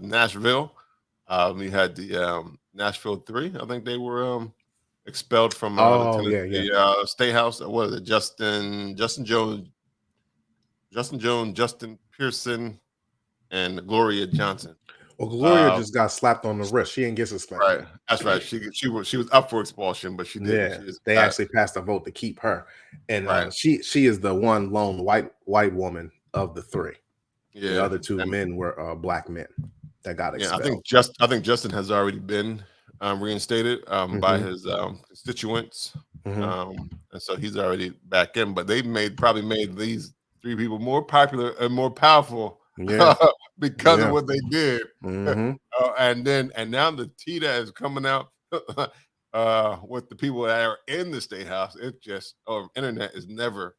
Nashville. We had the Nashville 3. I think they were expelled from the State House. What is it? Justin Jones, Justin Pearson, and Gloria Johnson. Well, Gloria just got slapped on the wrist. She didn't get suspended. Right. That's right. She was up for expulsion, but she didn't. Yeah, they actually passed a vote to keep her, and she is the one lone white woman of the 3. Yeah, the other 2 men were black men that got expelled. Yeah, I think Justin has already been reinstated by his constituents, and so he's already back in. But they probably made these 3 people more popular and more powerful because of what they did. And now the tea that is coming out with the people that are in the State House, it just internet is never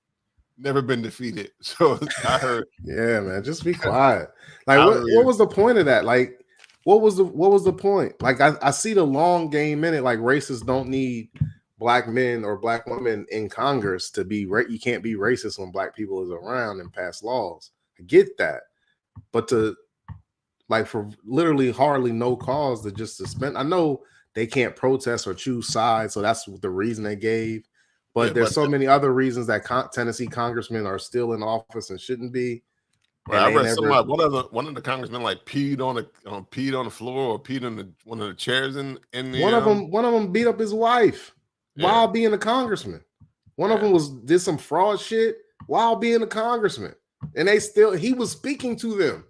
been defeated. So I heard, yeah, man, just be quiet. Like, what was the point of that? Like, what was the point? Like, I see the long game in it. Like, racists don't need black men or black women in Congress to be. You can't be racist when black people is around and pass laws. I get that. But to like for literally hardly no cause to just suspend. I know they can't protest or choose sides, so that's the reason they gave. But there's so many other reasons that Tennessee congressmen are still in office and shouldn't be. Well, I read somebody, one of the congressmen like peed on the floor or peed on one of the chairs in the one of them beat up his wife while being a congressman. One of them did some fraud shit while being a congressman, and he was speaking to them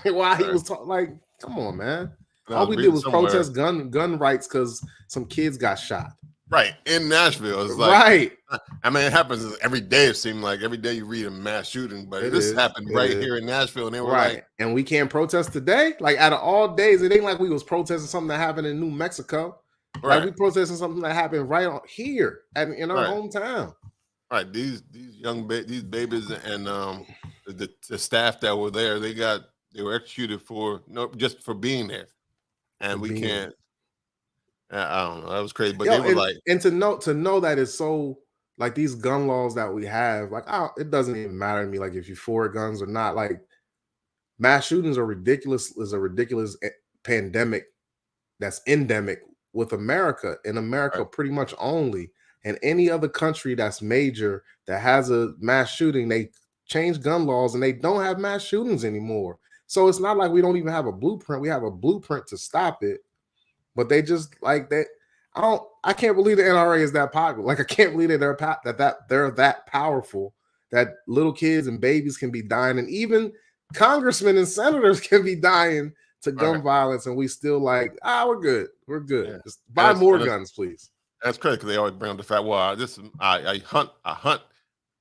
while he was talking. Like, come on, man! All we did was protest gun rights because some kids got shot. Right in Nashville, it's like right. I mean, it happens every day. It seemed like every day you read a mass shooting, but this happened here in Nashville, and they were like, and we can't protest today. Like out of all days, it ain't like we was protesting something that happened in New Mexico. Right. Like we protesting something that happened right here in our hometown. Right, these these babies and the staff that were there, they were executed just for being there, and we can't. I don't know. That was crazy, but they were and to know that it's so like these gun laws that we have, like it doesn't even matter to me, like if you're for guns or not. Like mass shootings are ridiculous. Is a ridiculous pandemic that's endemic with America. In America, pretty much only. And any other country that's major that has a mass shooting, they change gun laws and they don't have mass shootings anymore. So it's not like we don't even have a blueprint. We have a blueprint to stop it. But they just like that. I can't believe the NRA is that popular. Like I can't believe that they're that powerful that little kids and babies can be dying, and even congressmen and senators can be dying to gun violence, and we still like, we're good. We're good. Yeah. Just buy more guns, please. That's crazy because they always bring up the fact. Well, I hunt.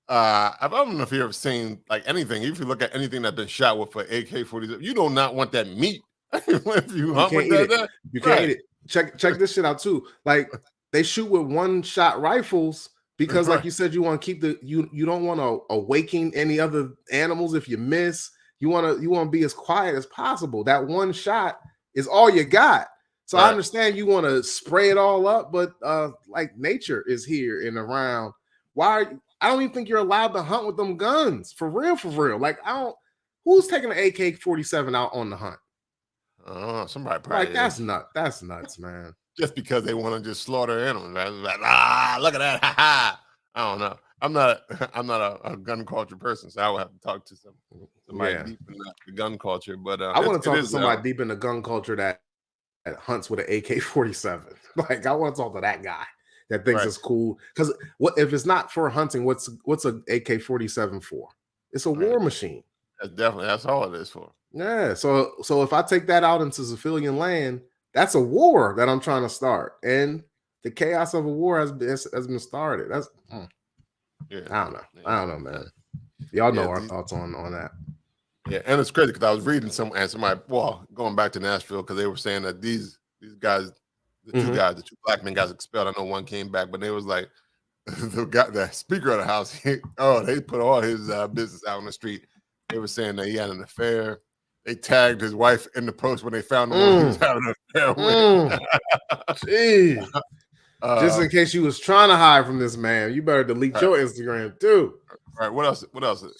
I don't know if you've ever seen like anything. If you look at anything that's been shot with an AK-47, you do not want that meat. If you hunt with that, you can't eat it. Check this shit out too. Like they shoot with one-shot rifles because, like you said, you want to keep you don't want to awaken any other animals if you miss. You want to be as quiet as possible. That one shot is all you got. So I understand you want to spray it all up, but like nature is here and around. I don't even think you're allowed to hunt with them guns for real. Like who's taking an AK-47 out on the hunt? Somebody probably like that's nuts. That's nuts, man. Just because they want to just slaughter animals. Like, look at that. Ha ha. I don't know. I'm not a gun culture person, so I would have to talk to somebody deep in the gun culture. But I want to talk to somebody deep in the gun culture that hunts with an AK-47. Like I want to talk to that guy that thinks it's cool. Because what if it's not for hunting? What's an AK-47 for? It's a war machine. That's all it is for. Yeah. So if I take that out into civilian land, that's a war that I'm trying to start, and the chaos of a war has been started. That's I don't know. I don't know, man. Y'all know our thoughts on that. Yeah, and it's crazy because I was reading somebody going back to Nashville because they were saying that these guys, the two black men got expelled. I know one came back, but they was like the speaker of the house. They put all his business out on the street. They were saying that he had an affair. They tagged his wife in the post when they found him he was having an affair with. Jeez. Just in case you was trying to hide from this man, you better delete your Instagram too. All right. What else?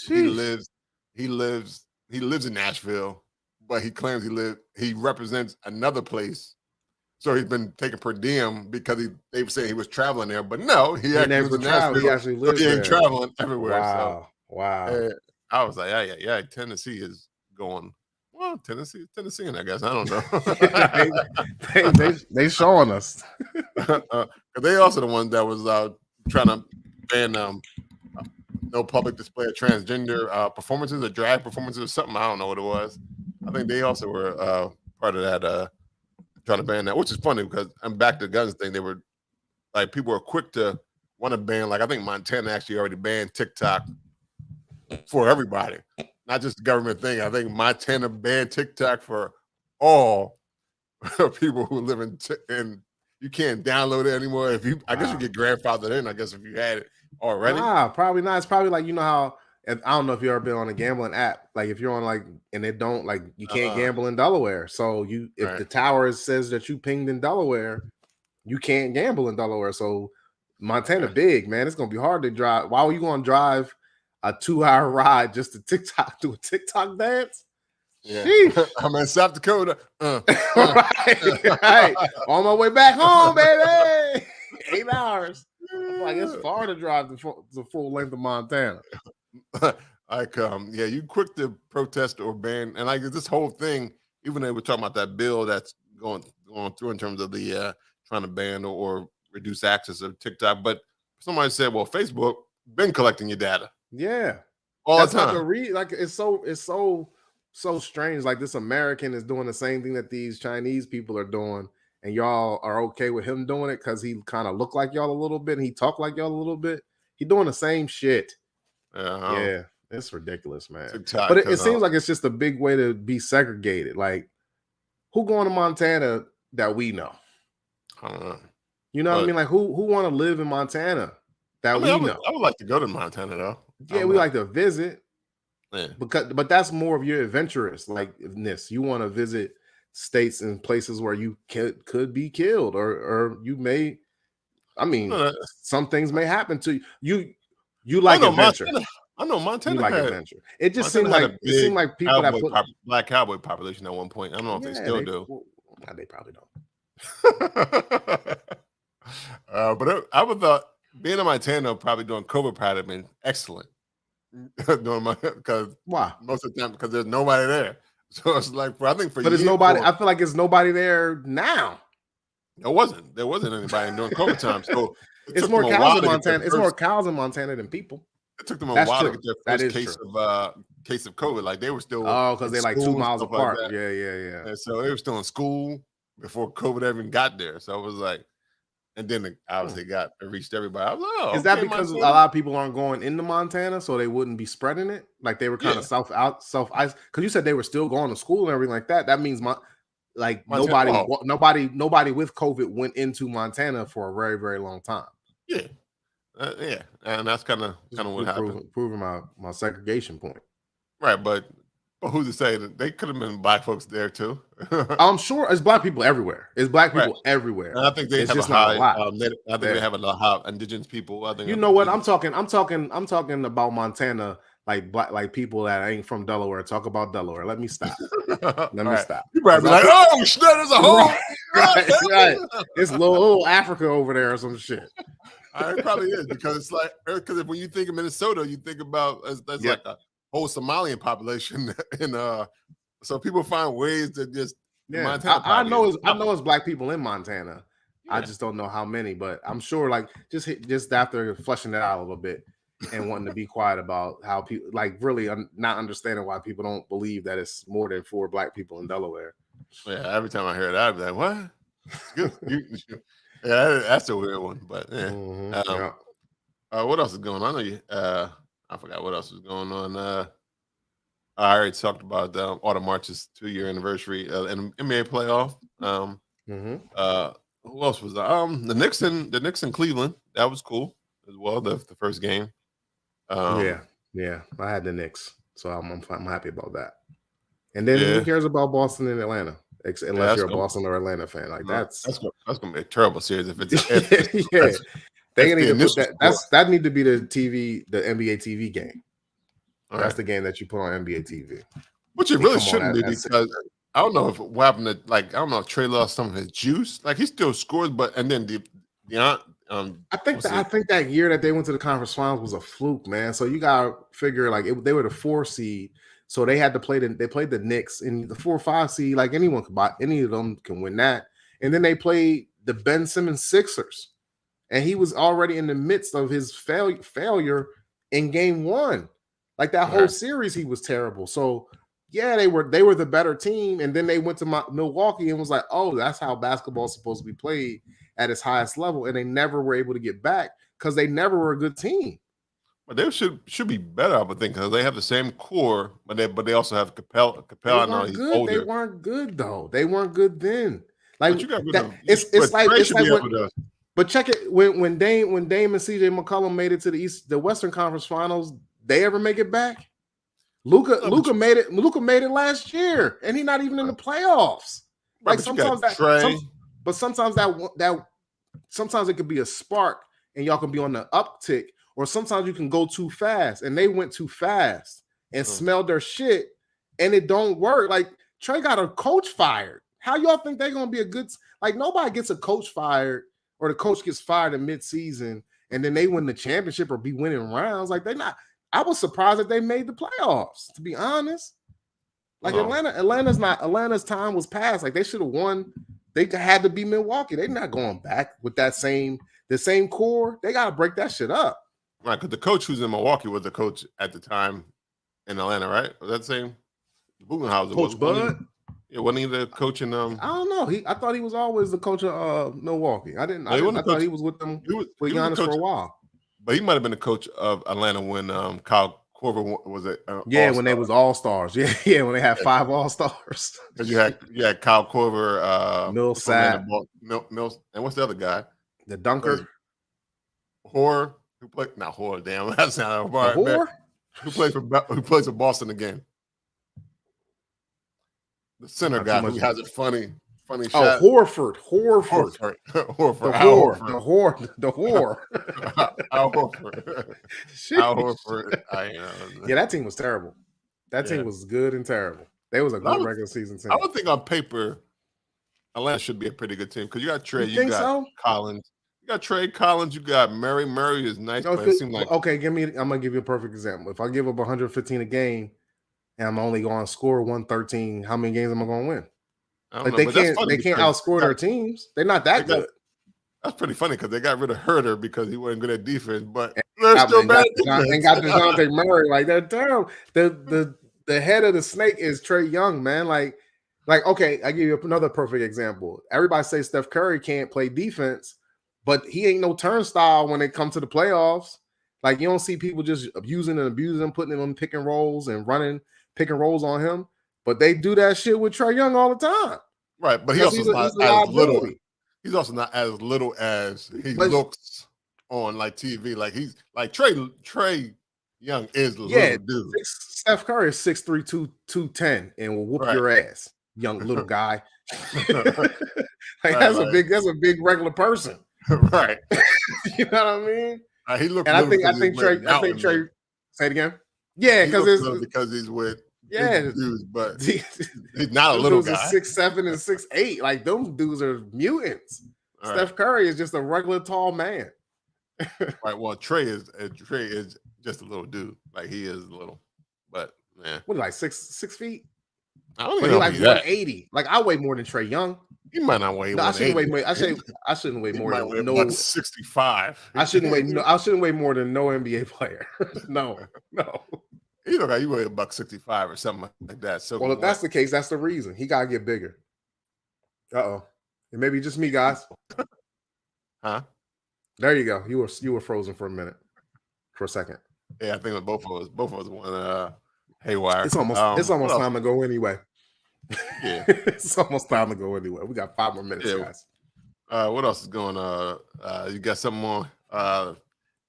Jeez. He lives in Nashville, but he claims he represents another place. So he's been taking per diem because they were saying he was traveling there, but no, he actually lives in Nashville. He actually lives there. He ain't traveling everywhere. Wow. I was like, yeah, Tennessee is going. Well, Tennessean, I guess. I don't know. they showing us. They also the ones that was trying to ban no public display of transgender performances or drag performances or something. I don't know what it was. I think they also were part of that trying to ban that, which is funny because I'm back to the guns thing. They were like people were quick to want to ban. Like I think Montana actually already banned TikTok for everybody. Not just the government thing. I think Montana banned TikTok for all people who live in you can't download it anymore. I guess you get grandfathered in. I guess if you had it already. Probably not. It's probably like how. I don't know if you've ever been on a gambling app. Like if you're on and they don't you can't gamble in Delaware. So if the tower says that you pinged in Delaware, you can't gamble in Delaware. So Montana big, man. It's gonna be hard to drive. Why are you gonna drive a 2-hour ride just to do a TikTok dance. Yeah. Sheesh. I'm in South Dakota. Right. On my way back home, baby. 8 hours. I feel like it's far to drive the full length of Montana. You quick to protest or ban, and like this whole thing, even though we're talking about that bill that's going through in terms of the trying to ban or reduce access of TikTok, but somebody said, well, Facebook been collecting your data. Yeah. All That's the time. not the read. Like it's so strange. Like this American is doing the same thing that these Chinese people are doing, and y'all are okay with him doing it because he kind of look like y'all a little bit and he talk like y'all a little bit. He doing the same shit. Yeah, it's ridiculous, man. TikTok, but it seems like it's just a big way to be segregated. Like, who going to Montana that we know? I don't know. You know what I mean? Like, who want to live in Montana that we know? I would like to go to Montana though. Yeah, we like to visit. Yeah. But that's more of your adventurous likeness. You want to visit states and places where you could be killed, or you may. I mean, some things may happen to you. You like adventure. I know Montana. You like adventure. It just seemed like people that put black cowboy population at one point. I don't know if they still do. Well, they probably don't. But I would thought being in Montana probably during COVID probably have been excellent. Because why? Most of the time because there's nobody there. So it's like but there's nobody. I feel like it's nobody there now. There wasn't anybody during COVID time. So it's more cows in Montana. It's more cows in Montana than people. It took them a while to get their first case of COVID. Like they were still because they're like 2 miles apart. Like yeah. And so they were still in school before COVID ever even got there. So it was like, and then it obviously reached everybody. I was like, oh, is that because Montana? A lot of people aren't going into Montana, so they wouldn't be spreading it? Like they were kind of self ice because you said they were still going to school and everything like that. That means nobody with COVID went into Montana for a very, very long time. Yeah. And that's kind of what happened. Proving my segregation point. Right, but who's to say that they could have been black folks there too? I'm sure it's black people everywhere. It's black people everywhere. And I think they have a high. I think they have a lot of indigenous people. I think you know what I'm talking about Montana. Like people that ain't from Delaware talk about Delaware. Let me stop. Let me stop. You probably be like, oh shit, there's a whole right. It's little Africa over there or some shit. It probably is because it's like when you think of Minnesota, you think about that's like a whole Somalian population, and so people find ways to just Montana. I know it's black people in Montana. Yeah. I just don't know how many, but I'm sure like just after fleshing it out a little bit and wanting to be quiet about how people really not understanding why people don't believe that it's more than 4 black people in Delaware. Yeah, every time I hear that, I'd be like, what? Yeah, that's a weird one, but what else is going on? I forgot what else was going on. I already talked about Autumn March's 2-year anniversary and NBA playoff. Who else was that? The Knicks in Cleveland. That was cool as well. The first game. I had the Knicks, so I'm happy about that. And then who cares about Boston and Atlanta? Unless you're a Boston or Atlanta fan, that's gonna be a terrible series if it's they need to put that. That need to be the NBA TV game. That's the game that you put on NBA TV. Which it really shouldn't be because I don't know if what happened to I don't know if Trey lost some of his juice. Like he still scores, but and then I think that year that they went to the conference finals was a fluke, man. So you gotta figure they were the 4 seed. So they had to play they played the Knicks in the 4 or 5 seed. Like anyone could buy, any of them can win that. And then they played the Ben Simmons Sixers, and he was already in the midst of his failure in game 1. Like that whole series, he was terrible. So yeah, they were the better team, and then they went to Milwaukee and was like, oh, that's how basketball is supposed to be played at its highest level, and they never were able to get back because they never were a good team. But they should be better, I would think, because they have the same core, but they also have Capella. I know he's older. They weren't good though. They weren't good then. Like but you got it's like but check it when Dame and CJ McCollum made it to the Western Conference Finals. They ever make it back? Luka made it. Luka made it last year, and he's not even in the playoffs. Like sometimes sometimes it could be a spark, and y'all can be on the uptick. or sometimes you can go too fast, and they went too fast and smelled their shit, and it don't work. Like Trey got a coach fired. How y'all think they're gonna be a good? Like nobody gets a coach fired, or the coach gets fired in mid-season, and then they win the championship or be winning rounds. Like they're not. I was surprised that they made the playoffs. To be honest, like Atlanta's time was past. Like they should have won. They had to be Milwaukee. They're not going back with the same core. They got to break that shit up. Right, because the coach who's in Milwaukee was the coach at the time in Atlanta, right? Was that the same? Budenhauser. Coach Bud? Wasn't he the coach in I don't know. I thought he was always the coach of Milwaukee. I thought he was with them with Giannis for a while. But he might have been the coach of Atlanta when Kyle Korver was it? When they was all-stars. Yeah, when they had 5 all-stars. Because you had Kyle Korver, Millsap, Mills, and what's the other guy? The dunker. Whore, who played not Whore, damn, that's not right. Whore? Who plays for Boston again? The center guy who has a funny shot. Horford. Horford. The whore. Al Horford. Yeah, that team was terrible. That team was good and terrible. They was a good regular season team. I would think on paper, Atlanta should be a pretty good team because you got Trey, you got so? Collins. You got Trey Collins, you got Murray. Murray is nice, but it seems like okay. I'm gonna give you a perfect example. If I give up 115 a game and I'm only going to score 113, how many games am I going to win? Like they can't outscore their teams. They're not that good. That's pretty funny because they got rid of Herter because he wasn't good at defense, but they're still bad at defense. And got DeJounte Murray. Like they're terrible. The head of the snake is Trey Young, man. Like okay, I give you another perfect example. Everybody say Steph Curry can't play defense, but he ain't no turnstile when it comes to the playoffs. Like you don't see people just abusing and abusing, putting him on pick and rolls and running pick and rolls on him. But they do that shit with Trey Young all the time. Right, but he's also not as little as he looks on like TV. Like he's like Trey Young is a little dude. Steph Curry is 6'3", 210 and will whoop your ass, young little guy. That's a big regular person. Right. You know what I mean? He looks and I think Trey say it again. Yeah, because he's with dudes, but he's not a little guy. 6'7" and 6'8". Like those dudes are mutants. All Steph Curry is just a regular tall man. Right. Well, Trey is just a little dude. Like he is little, but man, what like 6 feet? I don't know. He like 180. Like I weigh more than Trey Young. He might not weigh. No, I shouldn't weigh more. I shouldn't weigh more than 165. I shouldn't weigh more than no NBA player. No. You know, you weigh $165 or something like that. So, well, if that's the case, that's the reason he gotta get bigger. It may be just me, guys. Huh? There you go. You were frozen for a second. Yeah, I think both of us went haywire. It's almost time to go anyway. Yeah, it's almost time to go anyway. We got 5 more minutes, guys. What else is going on? You got something on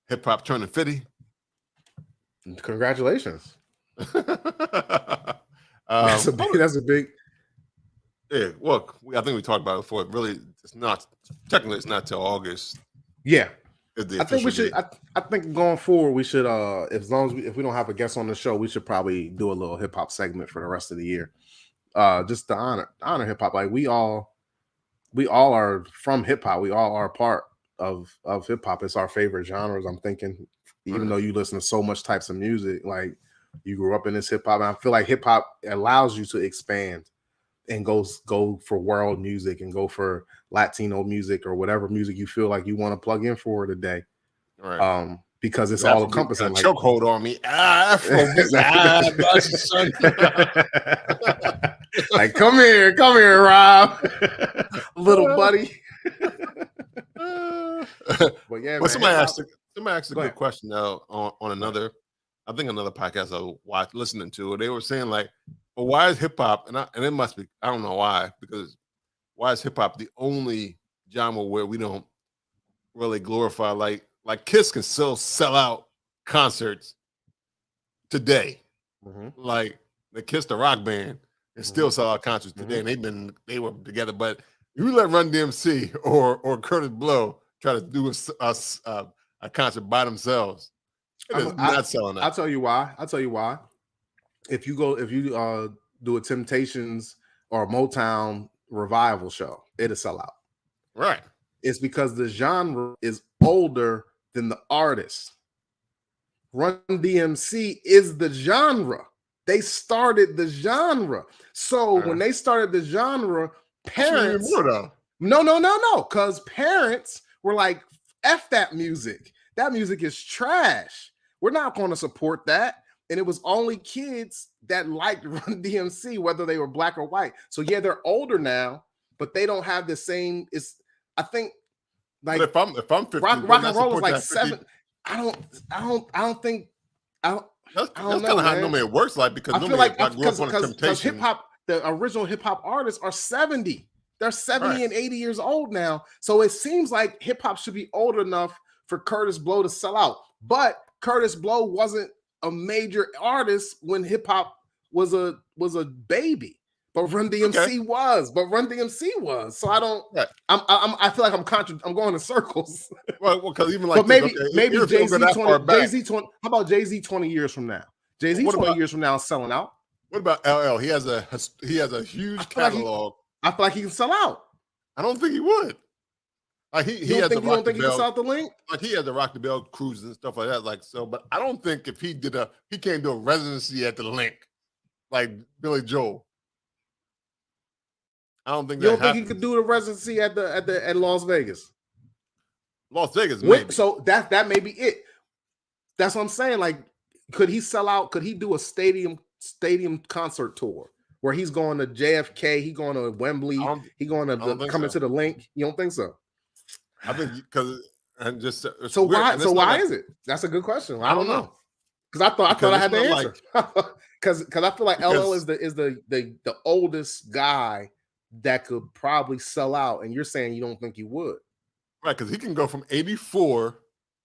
hip hop turning 50? Congratulations. That's a big. Yeah, well, I think we talked about it before. Really, it's not till August. Yeah, I think we should. I think going forward, we should. If we don't have a guest on the show, we should probably do a little hip hop segment for the rest of the year. Just to honor hip hop. Like we all are from hip hop. We all are part of hip hop. It's our favorite genres. I'm thinking, even though you listen to so much types of music, like you grew up in this hip hop, and I feel like hip hop allows you to expand and go for world music and go for Latino music or whatever music you feel like you want to plug in for today. Right. Because it's all encompassing. Like, chokehold on me. Like, come here, Rob, little buddy. But yeah, somebody asked a good question though on another podcast I was listening to. They were saying like, well, why is hip hop and it must be, I don't know why, because why is hip hop the only genre where we don't really glorify like Kiss can still sell out concerts today. Mm-hmm. Like the Kiss the rock band and still sell out concerts today, and they were together. But if you let Run DMC or Curtis Blow try to do a concert by themselves, It is not selling out. I'll tell you why. If you do a Temptations or a Motown revival show, it'll sell out. Right. It's because the genre is older than the artist. Run DMC is the genre. They started the genre. So when they started the genre, parents no, because parents were like, F that music. That music is trash. We're not going to support that. And it was only kids that liked Run DMC, whether they were black or white. So yeah, they're older now, but they don't have the same. I think like but if I'm 50, rock and roll is like 7. I don't think. That's kind of how normally it works. Like because I feel like because hip hop, the original hip hop artists are 70. They're 70 and 80 years old now. So it seems like hip hop should be old enough for Curtis Blow to sell out. But Curtis Blow wasn't a major artist when hip hop was a baby. But Run DMC was. So I don't. Right. I feel like I'm going in circles. Well, because even like, but maybe Jay-Z 20. How about Jay-Z 20 years from now? Jay-Z 20 years from now is selling out. What about LL? He has a huge catalog. I feel like he can sell out. I don't think he would. Like he has the Rock the Bell. You don't think he can sell out the link? Like he has the Rock the Bell cruises and stuff like that. Like so, but I don't think if he can't do a residency at the Link, like Billy Joel. I don't think you don't think he could do the residency at Las Vegas. Las Vegas, maybe. So that may be it. That's what I'm saying. Like, could he sell out? Could he do a stadium concert tour where he's going to JFK, he going to Wembley, he going to come into the Link? You don't think so? I think because and just so why? So why is it? That's a good question. I don't know. Because I thought I had the answer. Because I feel like LL is the oldest guy that could probably sell out, and you're saying you don't think he would. Right, because he can go from 84,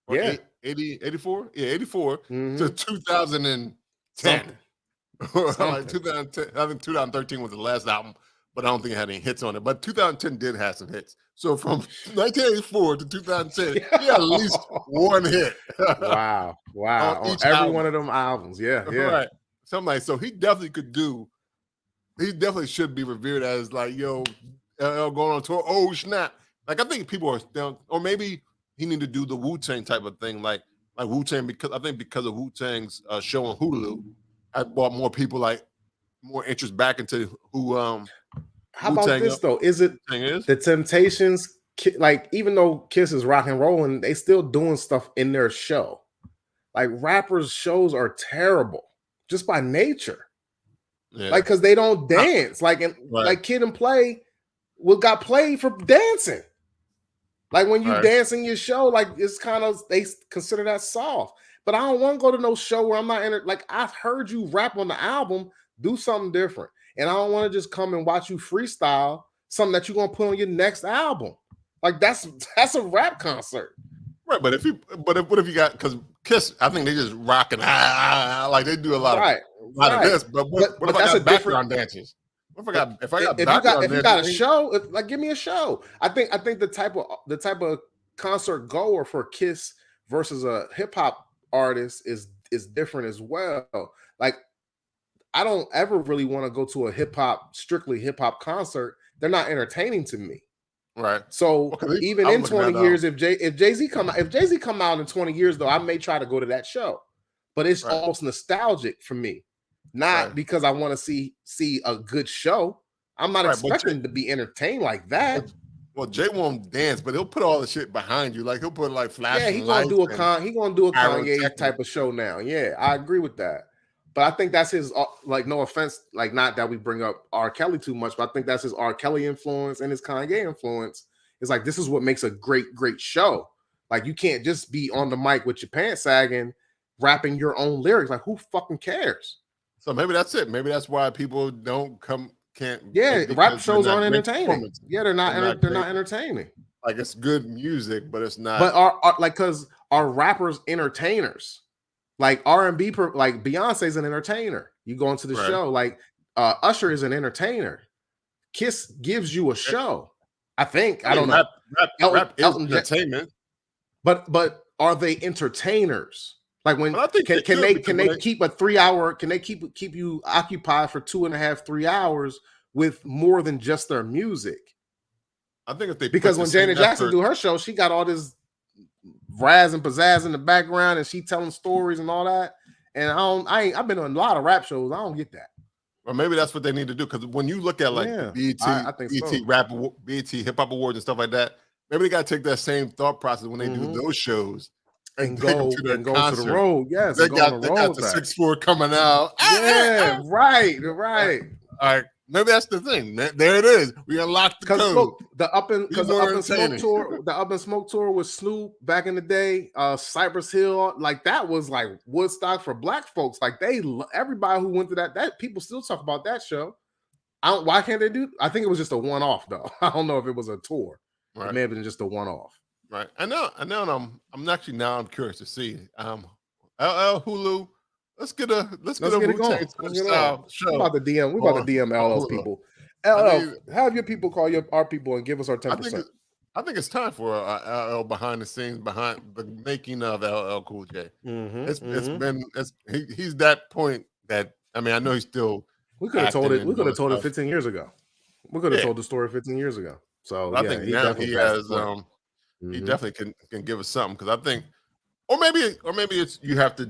84 to 2010. Like 2010, I think 2013 was the last album, but I don't think it had any hits on it. But 2010 did have some hits. So from 1984 to 2010, he had at least one hit. Wow. On every album. One of them albums. Yeah. Right. Something like so he definitely could do. He definitely should be revered as like, yo, LL going on tour. Oh, snap. Like, I think people are still, or maybe he need to do the Wu-Tang type of thing, like Wu-Tang, because I think because of Wu-Tang's show on Hulu, I brought more people, like, more interest back into who How about this, though? Is it the Temptations, like, even though Kiss is rock and rolling, they still doing stuff in their show. Like, rappers' shows are terrible, just by nature. Yeah. Like, because they don't dance. Like Kid and Play got played for dancing. Like when you dance in your show, like it's kind of, they consider that soft. But I don't want to go to no show where I'm not like, I've heard you rap on the album, do something different. And I don't want to just come and watch you freestyle something that you're gonna put on your next album. Like that's a rap concert. Right, but what if you got, because Kiss, I think they just rock and like they do a lot of this. But if I got background dancers? If you got a show, like give me a show. I think the type of concert goer for Kiss versus a hip hop artist is different as well. Like I don't ever really want to go to a strictly hip hop concert. They're not entertaining to me. Right. So even in 20 years, if Jay-Z come out in 20 years, though, I may try to go to that show. But it's almost nostalgic for me. Not because I want to see a good show. I'm not expecting to be entertained like that. Well, Jay won't dance, but he'll put all the shit behind you. Like he'll put like flashing he gonna do a Kanye type of show now. Yeah, I agree with that. But I think that's his, like, no offense, like, not that we bring up R. Kelly too much, but I think that's his R. Kelly influence and his Kanye influence. It's like, this is what makes a great, great show. Like, you can't just be on the mic with your pants sagging, rapping your own lyrics. Like, who fucking cares? So maybe that's it. Maybe that's why people can't. Yeah, rap shows aren't entertaining. Yeah, they're not entertaining. Like, it's good music, but it's not. But because are rappers entertainers? Like R&B, like Beyonce's an entertainer. You go into the show, like Usher is an entertainer. Kiss gives you a show. I think. I don't know. Rap is entertainment. But are they entertainers? Like when But I think can they like, keep a 3 hour? Can they keep you occupied for 2.5, 3 hours with more than just their music? I think if they because when Janet Jackson do her show, she got all this razz and pizzazz in the background, and she telling stories and all that. And I've been on a lot of rap shows. I don't get that. Or maybe that's what they need to do. Because when you look at like the BET, I think BET so. rap, BET hip hop awards and stuff like that, maybe they got to take that same thought process when they do those shows and go to the road. Yes, they got the 6'4" coming out. Yeah, right. All right. Maybe that's the thing. There it is. We unlocked the code. Look, the Up and Smoke tour with Snoop back in the day, Cypress Hill, like that was like Woodstock for black folks. Like everybody who went to that people still talk about that show. Why can't they do? I think it was just a one-off though. I don't know if it was a tour. Right. It may have been just a one-off. Right. I know. I'm actually now I'm curious to see. LL Hulu. Let's get a Wu-Tang style show. We're about to DM LL people. LL, have your people call our people and give us our 10%. I think it's time for LL behind the scenes, behind the making of LL Cool J. He's that point that I know he's still. We could have told it. We could have told it 15 years ago. We could have told the story 15 years ago. So I think now he has. He definitely can give us something because I think. Or maybe it's you have to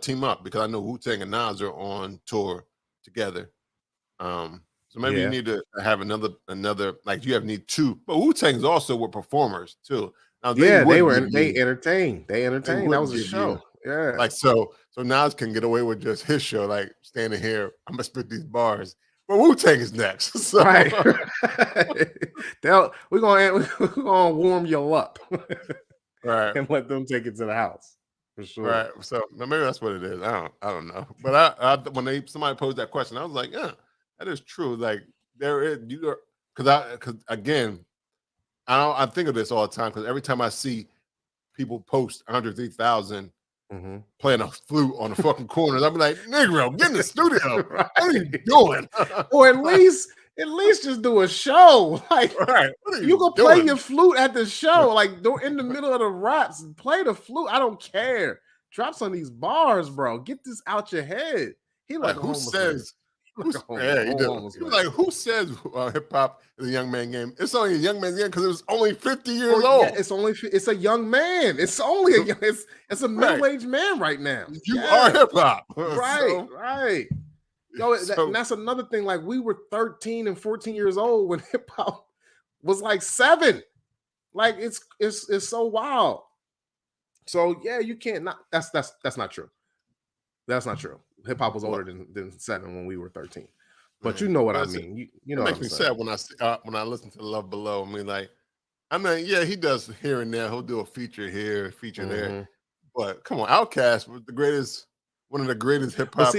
team up because I know Wu-Tang and Nas are on tour together. So maybe you need to have another like you need two. But Wu-Tang's also were performers too. Now, they entertained. That was a show. Yeah. Like so Nas can get away with just his show, like standing here. I'm gonna spit these bars. But Wu-Tang is next. So. Right. We're gonna warm you up. Right, and let them take it to the house for sure. Right, so maybe that's what it is. I don't know. But I when somebody posed that question, I was like, yeah, that is true. Like there is because again, I think of this all the time because every time I see people post 103,000 playing a flute on the fucking corners, I'm like, Negro, get in the studio. Right. What are you doing? Or at least just do a show. Like you can play your flute at the show, like in the middle of the raps, play the flute. I don't care. Drop some of these bars, bro. Get this out your head. He like who says? Who says hip hop is a young man game? It's only a young man game because it was only 50 years old. Yeah, it's a young man. It's only it's a middle-aged man right now. You are hip hop, right. Yo, and that's another thing. Like we were 13 and 14 years old when hip hop was like 7. Like it's so wild. So yeah, you can't not. That's not true. That's not true. Hip hop was older than 7 when we were 13. But you know what I mean. You know, it makes me sad when I listen to Love Below. Yeah, he does here and there. He'll do a feature here, feature there. But come on, Outkast was one of the greatest hip hop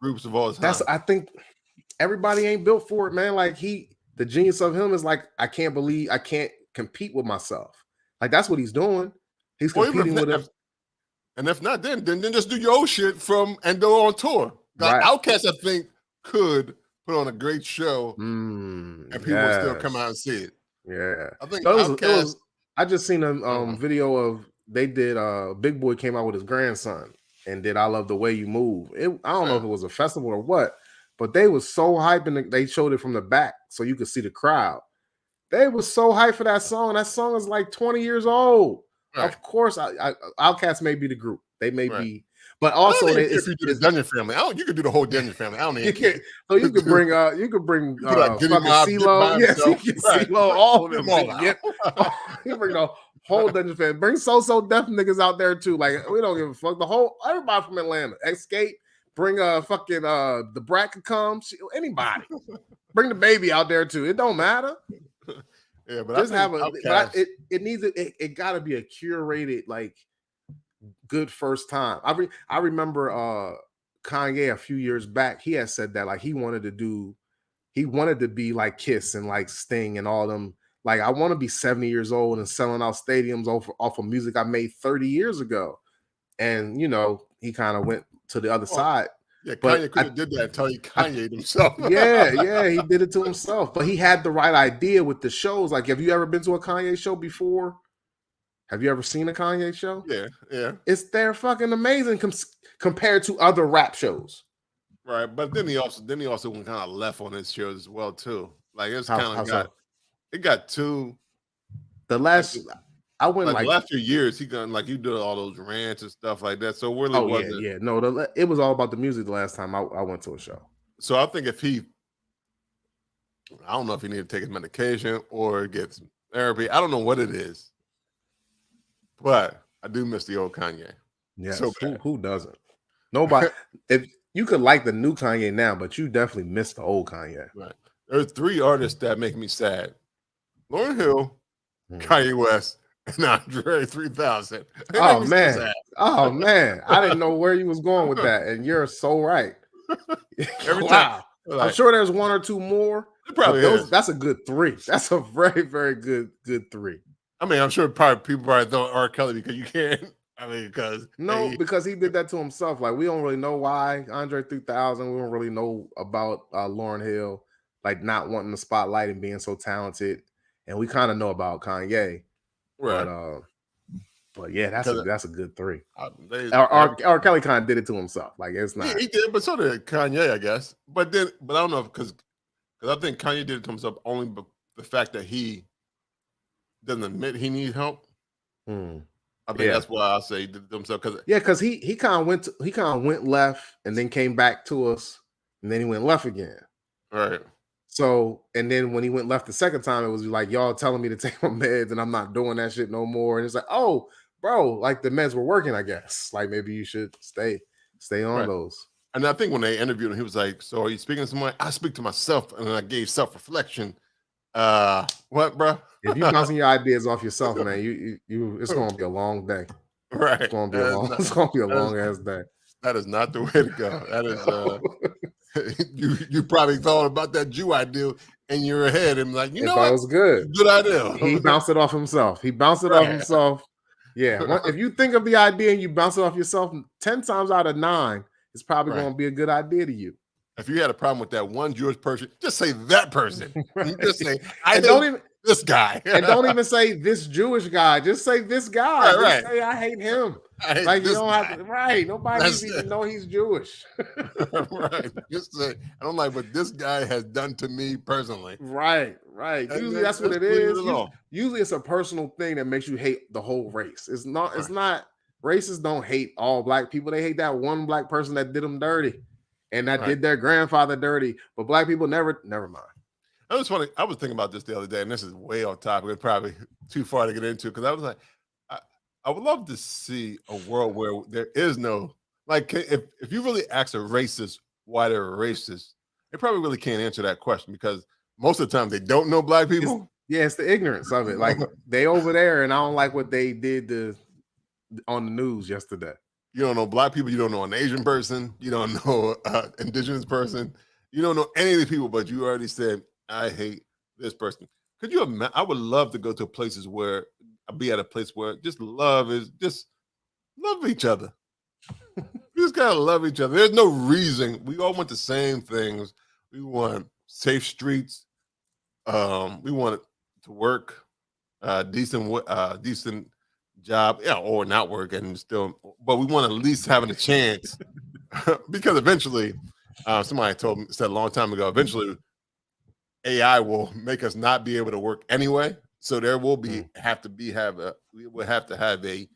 groups of all time. I think everybody ain't built for it, man. Like the genius of him is like, I can't believe I can't compete with myself. Like that's what he's doing. He's competing with him. And if not, then just do your old shit and go on tour. Like Outkast, I think, could put on a great show and people would still come out and see it. Yeah. I think Outkast. I just seen a video of they did Big Boy came out with his grandson and did I Love the Way You Move. I don't know if it was a festival or what, but they was so hyped and they showed it from the back so you could see the crowd. They was so hyped for that song. That song is like 20 years old. Right. Of course, Outkast may be the group. They may be, but also if you do the Dungeon Family. You could do the whole Dungeon Family. I don't even care. So you could bring fucking CeeLo. Yes, you can CeeLo, all of them. You bring the whole Dungeon Family. Bring So Deaf niggas out there too. Like we don't give a fuck. Everybody from Atlanta. Escape. Bring fucking the Brat could come. Anybody. Bring the baby out there too. It don't matter. Yeah, but just it got to be a curated like good first time. I remember Kanye a few years back. He had said that like he wanted to be like Kiss and like Sting and all them. Like I want to be 70 years old and selling out stadiums off of music I made 30 years ago. And you know he kind of went to the other side. Yeah, Kanye could have did that until he Kanye'd himself. yeah, he did it to himself. But he had the right idea with the shows. Like, have you ever been to a Kanye show before? Have you ever seen a Kanye show? Yeah. They're fucking amazing compared to other rap shows. Right, but then he also kind of left on his shows as well too. Like it's kind of got too. The last I went like the last few years he got like you did all those rants and stuff like that. So really wasn't. Yeah. No, it was all about the music the last time I went to a show. So I think I don't know if he needed to take his medication or get some therapy. I don't know what it is, but I do miss the old Kanye. Yes, so who doesn't? Nobody. If you could like the new Kanye now, but you definitely miss the old Kanye. Right. There are 3 artists that make me sad: Lauryn Hill, Kanye West, and Andre 3000. Oh man! Oh man! I didn't know where you was going with that, and you're so right. Wow! Like, I'm sure there's 1 or 2 more. Probably that's a good 3. That's a very, very good 3. I mean, I'm sure people probably thought R. Kelly because you can't. I mean, because he did that to himself. Like we don't really know why Andre 3000. We don't really know about Lauryn Hill, like not wanting the spotlight and being so talented. And we kind of know about Kanye, right? But yeah, that's a good 3. R. Kelly kind of did it to himself. Like it's not. Yeah, he did, but so did Kanye, I guess. But I don't know because I think Kanye did it to himself only the fact that he doesn't admit he needs help. I think that's why I say themselves because he kind of went left and then came back to us and then he went left again. Right. So and then when he went left the second time, it was like y'all telling me to take my meds and I'm not doing that shit no more. And it's like, oh, bro, like the meds were working, I guess. Like maybe you should stay on those. And I think when they interviewed him, he was like, "So are you speaking to someone?" I speak to myself, and I gave self-reflection. What, bro? If you bouncing your ideas off yourself, man, you it's gonna be a long day. Right. It's gonna be a long ass day. That is not the way to go. That is you probably thought about that Jew idea in your head and like, you know what? It was good. Good idea. He bounced it off himself. Yeah. If you think of the idea and you bounce it off yourself 10 times out of 9, it's probably going to be a good idea to you. If you had a problem with that one Jewish person, just say that person. Just say, this guy. And don't even say this Jewish guy. Just say this guy. Just say I hate him. Like you don't have to. Right. Nobody needs to know he's Jewish. Right. Just say I don't like what this guy has done to me personally. Right. Usually that's what it is. Usually it's a personal thing that makes you hate the whole race. It's not. It's not. Racists don't hate all black people. They hate that one black person that did them dirty, and that did their grandfather dirty. But black people never mind. I was thinking about this the other day, and this is way off topic. It's probably too far to get into because I was like, I would love to see a world where there is no like if you really ask a racist why they're a racist, they probably really can't answer that question because most of the time they don't know black people. It's the ignorance of it. Like they over there, and I don't like what they did on the news yesterday. You don't know black people. You don't know an Asian person. You don't know indigenous person. You don't know any of the people, but you already said, I hate this person. Could you imagine? I would love to go to places where be at a place where just love each other. We just gotta love each other. There's no reason. We all want the same things. We want safe streets. We want it to work, decent job, or not work and still, but we want at least having a chance because eventually, somebody said a long time ago, eventually AI will make us not be able to work anyway. So there will be we will have to have a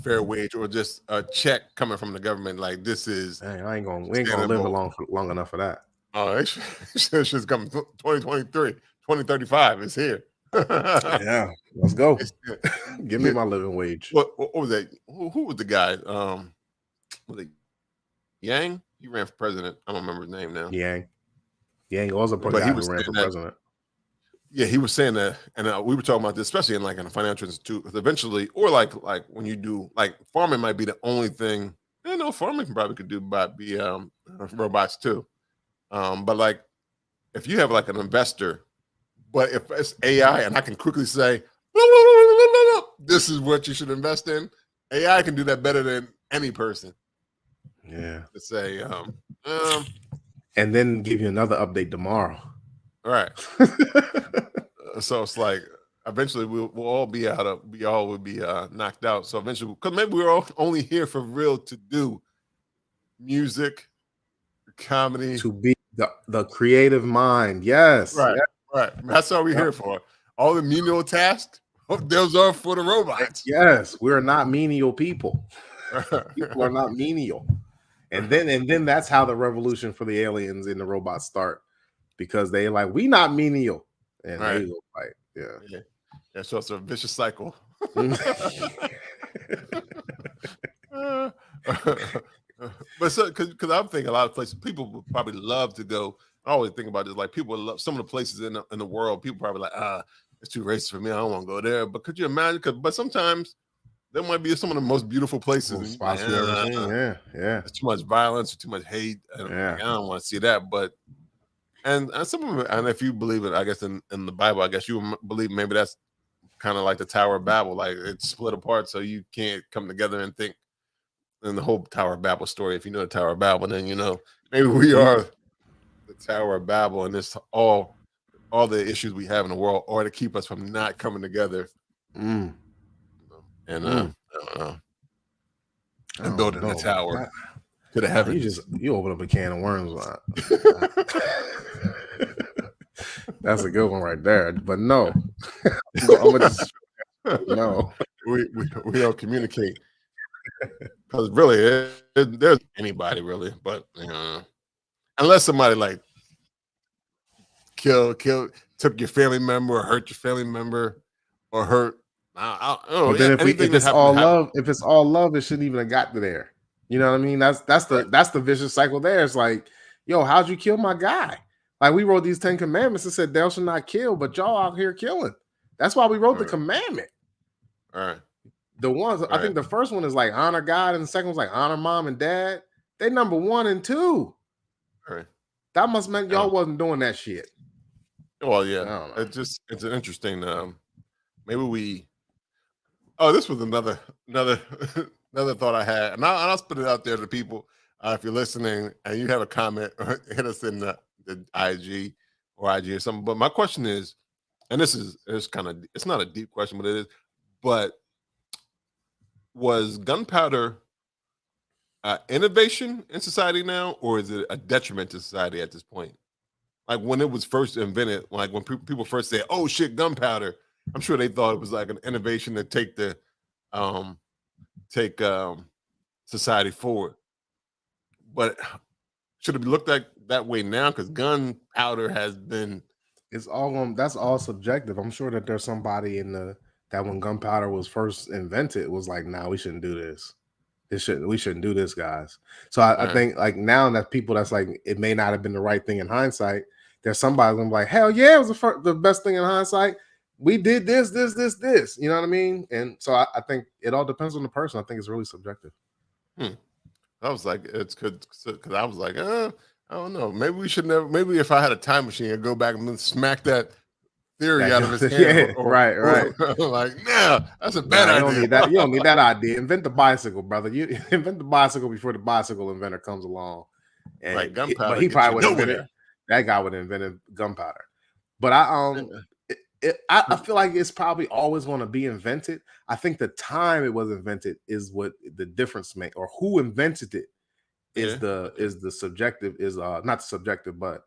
fair wage or just a check coming from the government. Like this is, we ain't gonna live long enough for that. Oh, it's just coming 2023, 2035 is here. Yeah, let's go. Give me my living wage. What was that? Who was the guy? Was it Yang? He ran for president. I don't remember his name now. Yang was a guy who ran for president. Yeah, he was saying that, and we were talking about this, especially in a financial institute. Because eventually, or like when you do farming, might be the only thing. Farming probably could do be robots too. But if you have an investor, but if it's AI and I can quickly say, this is what you should invest in, AI can do that better than any person. Yeah. To say, and then give you another update tomorrow. Right. So it's like, eventually we'll all be we all will be knocked out. So eventually, because maybe we're all only here for real to do music, comedy, to be the creative mind. Yes, right, yes, right. That's all we're here for. All the menial tasks, those are for the robots. yes. We're not menial people. People are not menial. And then that's how the revolution for the aliens and the robots start, because they like, we not menial, and Right. they go like, yeah. Yeah, so it's a vicious cycle. But so, because I'm thinking a lot of places people would probably love to go. I always think about this, like people love some of the places in the world. People probably like, it's too racist for me. I don't want to go there. But could you imagine? But sometimes there might be some of the most beautiful places. And Spots you ever seen. Yeah. There's too much violence, too much hate. And I don't want to see that. But and some of them, and if you believe it, I guess in the Bible, I guess you believe maybe that's kind of like the Tower of Babel, like it's split apart, so you can't come together and think. In the whole Tower of Babel story, if you know the Tower of Babel, then you know maybe we are the Tower of Babel, and it's all the issues we have in the world are to keep us from not coming together. And I don't know, and building a tower to the heavens. You open up a can of worms. That's a good one right there. But no, no, we don't communicate. Because really, there's anybody really, but unless somebody like took your family member or hurt your family member or hurt. I don't know. But then if it's all love, it shouldn't even have got to there. You know what I mean? That's the vicious cycle. There, it's like, yo, how'd you kill my guy? Like we wrote these 10 commandments and said thou shalt not kill, but y'all out here killing. That's why we wrote the commandment. All right. The ones I think the first one is like honor God, and the second one's like honor mom and dad. They number 1 and 2. All right. That must mean y'all wasn't doing that shit. Well, yeah. It's an interesting. Maybe we. Oh, this was another thought I had, and I'll put it out there to people. If you're listening and you have a comment, hit us in the IG or something. But my question is, and it's not a deep question, but it is, but. Was gunpowder innovation in society now, or is it a detriment to society at this point? Like when it was first invented, like when people first said, "Oh shit, gunpowder," I'm sure they thought it was like an innovation to take society forward. But should it be looked at that way now? Because gunpowder has been. That's all subjective. I'm sure that there's somebody that when gunpowder was first invented, it was like, nah, we shouldn't do this. We shouldn't do this, guys. So I think like now that people that's like, it may not have been the right thing in hindsight. There's somebody gonna be like, hell yeah, it was the best thing in hindsight. We did this. You know what I mean? And so I think it all depends on the person. I think it's really subjective. I was like, it's good because I was like, I don't know. Maybe we should never. Maybe if I had a time machine, I'd go back and smack that theory out of his hand. Right. Like, nah, that's a bad idea. You don't need that idea. Invent the bicycle, brother. You invent the bicycle before the bicycle inventor comes along. And right, gunpowder. But he probably would have invented that guy would have invented gunpowder. But I feel like it's probably always going to be invented. I think the time it was invented is what the difference makes, or who invented it is the subjective, is not the subjective, but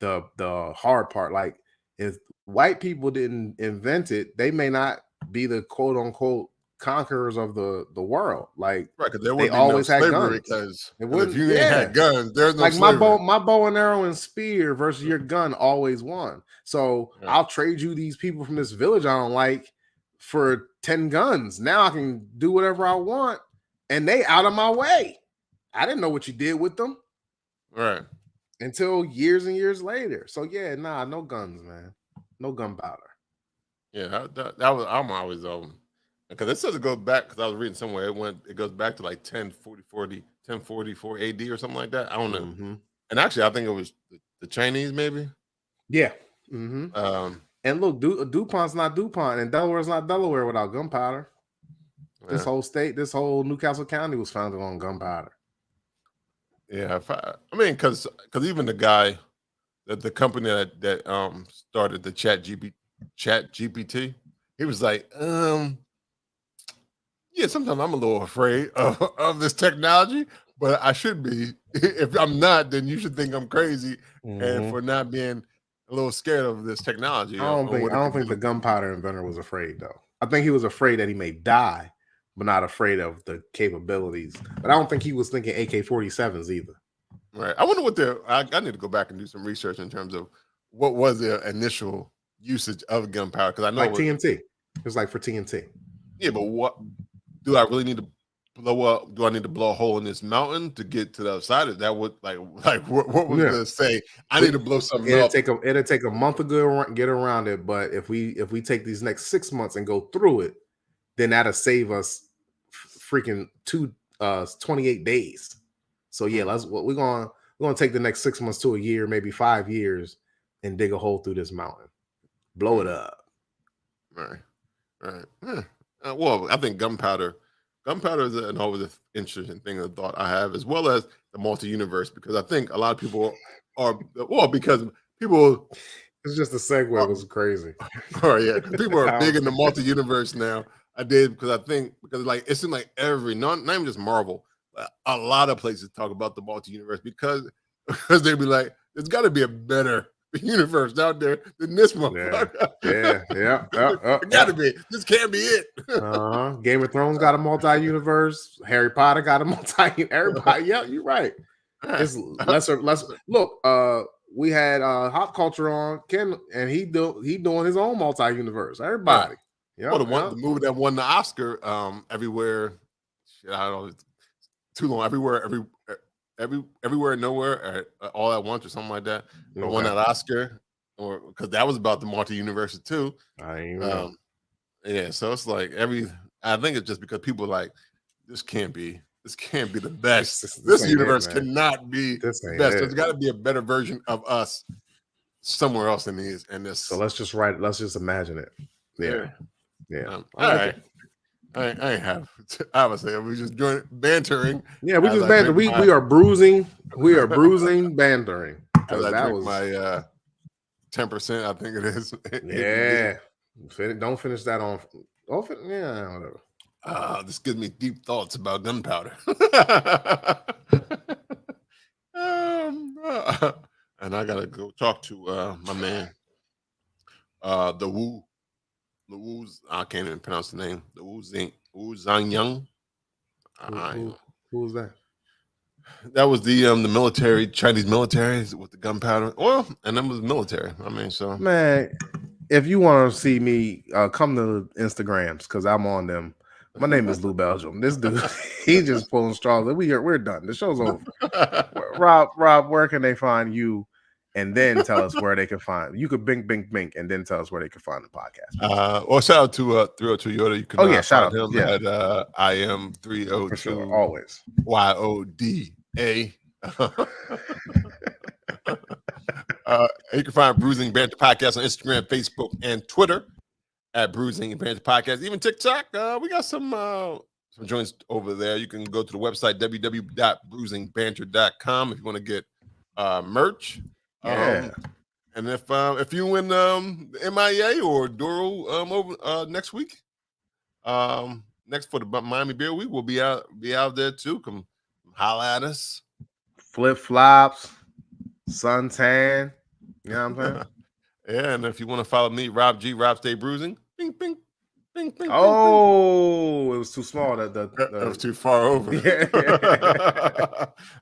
the hard part. Like if white people didn't invent it, they may not be the quote unquote conquerors of the world. Like right, because they always had guns. Because if you ain't had guns, there's no like slavery. my bow and arrow and spear versus your gun always won. So I'll trade you these people from this village I don't like for 10 guns. Now I can do whatever I want, and they out of my way. I didn't know what you did with them, right? Until years and years later. So yeah, no guns, man. No gunpowder. Yeah, that was. I'm always because it says it goes back, because I was reading somewhere it goes back to like 1044 AD or something like that. I don't know. Mm-hmm. And actually, I think it was the Chinese, maybe. Yeah. Mm-hmm. And look, DuPont's not DuPont, and Delaware's not Delaware without gunpowder. Yeah. This whole state, this whole Newcastle County was founded on gunpowder. Yeah, I mean, because even the guy, the company that started the Chat GPT, he was like, yeah, sometimes I'm a little afraid of this technology, but I should be. If I'm not, then you should think I'm crazy, and for not being a little scared of this technology. I don't what it think can the do. gunpowder inventor was afraid though. I think he was afraid that he may die, but not afraid of the capabilities. But I don't think he was thinking AK-47s either. Right. I wonder what I need to go back and do some research in terms of what was their initial usage of gunpowder, because I know Like TNT. It was like for TNT. Yeah, but what do I really need to blow up? Do I need to blow a hole in this mountain to get to the other side? Is that what what was the say? I need to blow something up. It'll take a month to get around it, but if we take these next 6 months and go through it, then that'll save us freaking 28 days. So yeah, we're gonna take the next 6 months to a year, maybe 5 years, and dig a hole through this mountain, blow it up. Right. Well, I think gunpowder is always an interesting thing, a thought I have, as well as the multi-universe, because I think a lot of people because people. It's just the segue was crazy. Oh yeah, people are big in the multi-universe now. I did because like it seemed like not even just Marvel, a lot of places talk about the multi-universe because they'd be like, there's got to be a better universe out there than this motherfucker. Yeah. It got to be. This can't be it. Game of Thrones got a multi-universe. Harry Potter got a everybody. Yeah, you're right. It's lesser. Look, we had Hop Culture on Ken, and he doing his own multi-universe. Everybody. Yeah. Well, the movie that won the Oscar, everywhere. I don't know, too long. Everywhere and nowhere, all at once, or something like that. Okay. Won that Oscar, or because that was about the multi-universe too. Yeah, so it's like I think it's just because people are like, this can't be the best. This universe cannot be the best. There's got to be a better version of us somewhere else in this. So let's just imagine it. Yeah. All right. I would say we just bantering. Yeah, we just banter. We are bruising. We are bruising, bantering. As I drink my 10%, I think it is. Yeah. Don't finish that on. Whatever. This gives me deep thoughts about gunpowder. And I gotta go talk to my man, the Wu. The Wu's, I can't even pronounce the name. The Wu Zhang. Who was that? That was the military, Chinese military with the gunpowder oil, and that was military. I mean, so man, if you want to see me, come to Instagrams because I'm on them. My name is Lou Belgium. This dude, he's just pulling straws. We're done. The show's over. Rob, where can they find you? And then tell us where they can find you. Could bink, and then tell us where they can find the podcast. Well, shout out to 302 Yoda. You can shout out him at I am 302 for sure, always YODA. You can find Bruising Banter Podcast on Instagram, Facebook, and Twitter at Bruising Banter Podcast. Even TikTok. We got some joints over there. You can go to the website www.bruisingbanter.com if you want to get merch. Yeah. And if you win the MIA or Doro over next week, next for the Miami Beer Week, we'll be out there too. Come holla at us. Flip flops, suntan. You know what I'm saying? Yeah, and if you want to follow me, Rob Stay Bruising. Bing, bing. Bing, bing, oh, bing. It was too small. It was too far over. Yeah.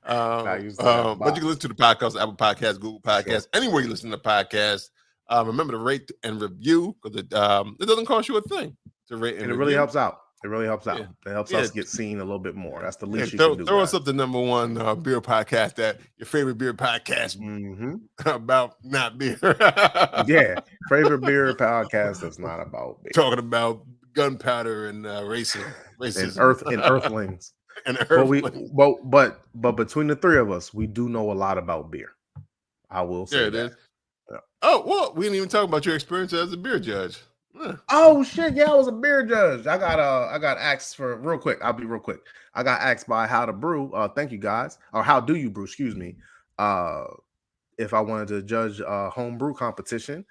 But you can listen to the podcast, Apple Podcasts, Google Podcasts, anywhere you listen to podcasts. Remember to rate and review because it doesn't cost you a thing to rate and it really helps out. It really helps out. Yeah. It helps us get seen a little bit more. That's the least you can do. Throw us up the number one beer podcast, that your favorite beer podcast about not beer. Yeah, favorite beer podcast that's not about beer. Talking about gunpowder and racism and earthlings. And earthlings. But between the three of us, we do know a lot about beer. I will say that. Yeah. Oh well, we didn't even talk about your experience as a beer judge. Oh shit! Yeah, I was a beer judge. I got asked for real quick. I'll be real quick. I got asked by How to Brew. Thank you guys. Or How Do You Brew? Excuse me. If I wanted to judge a home brew competition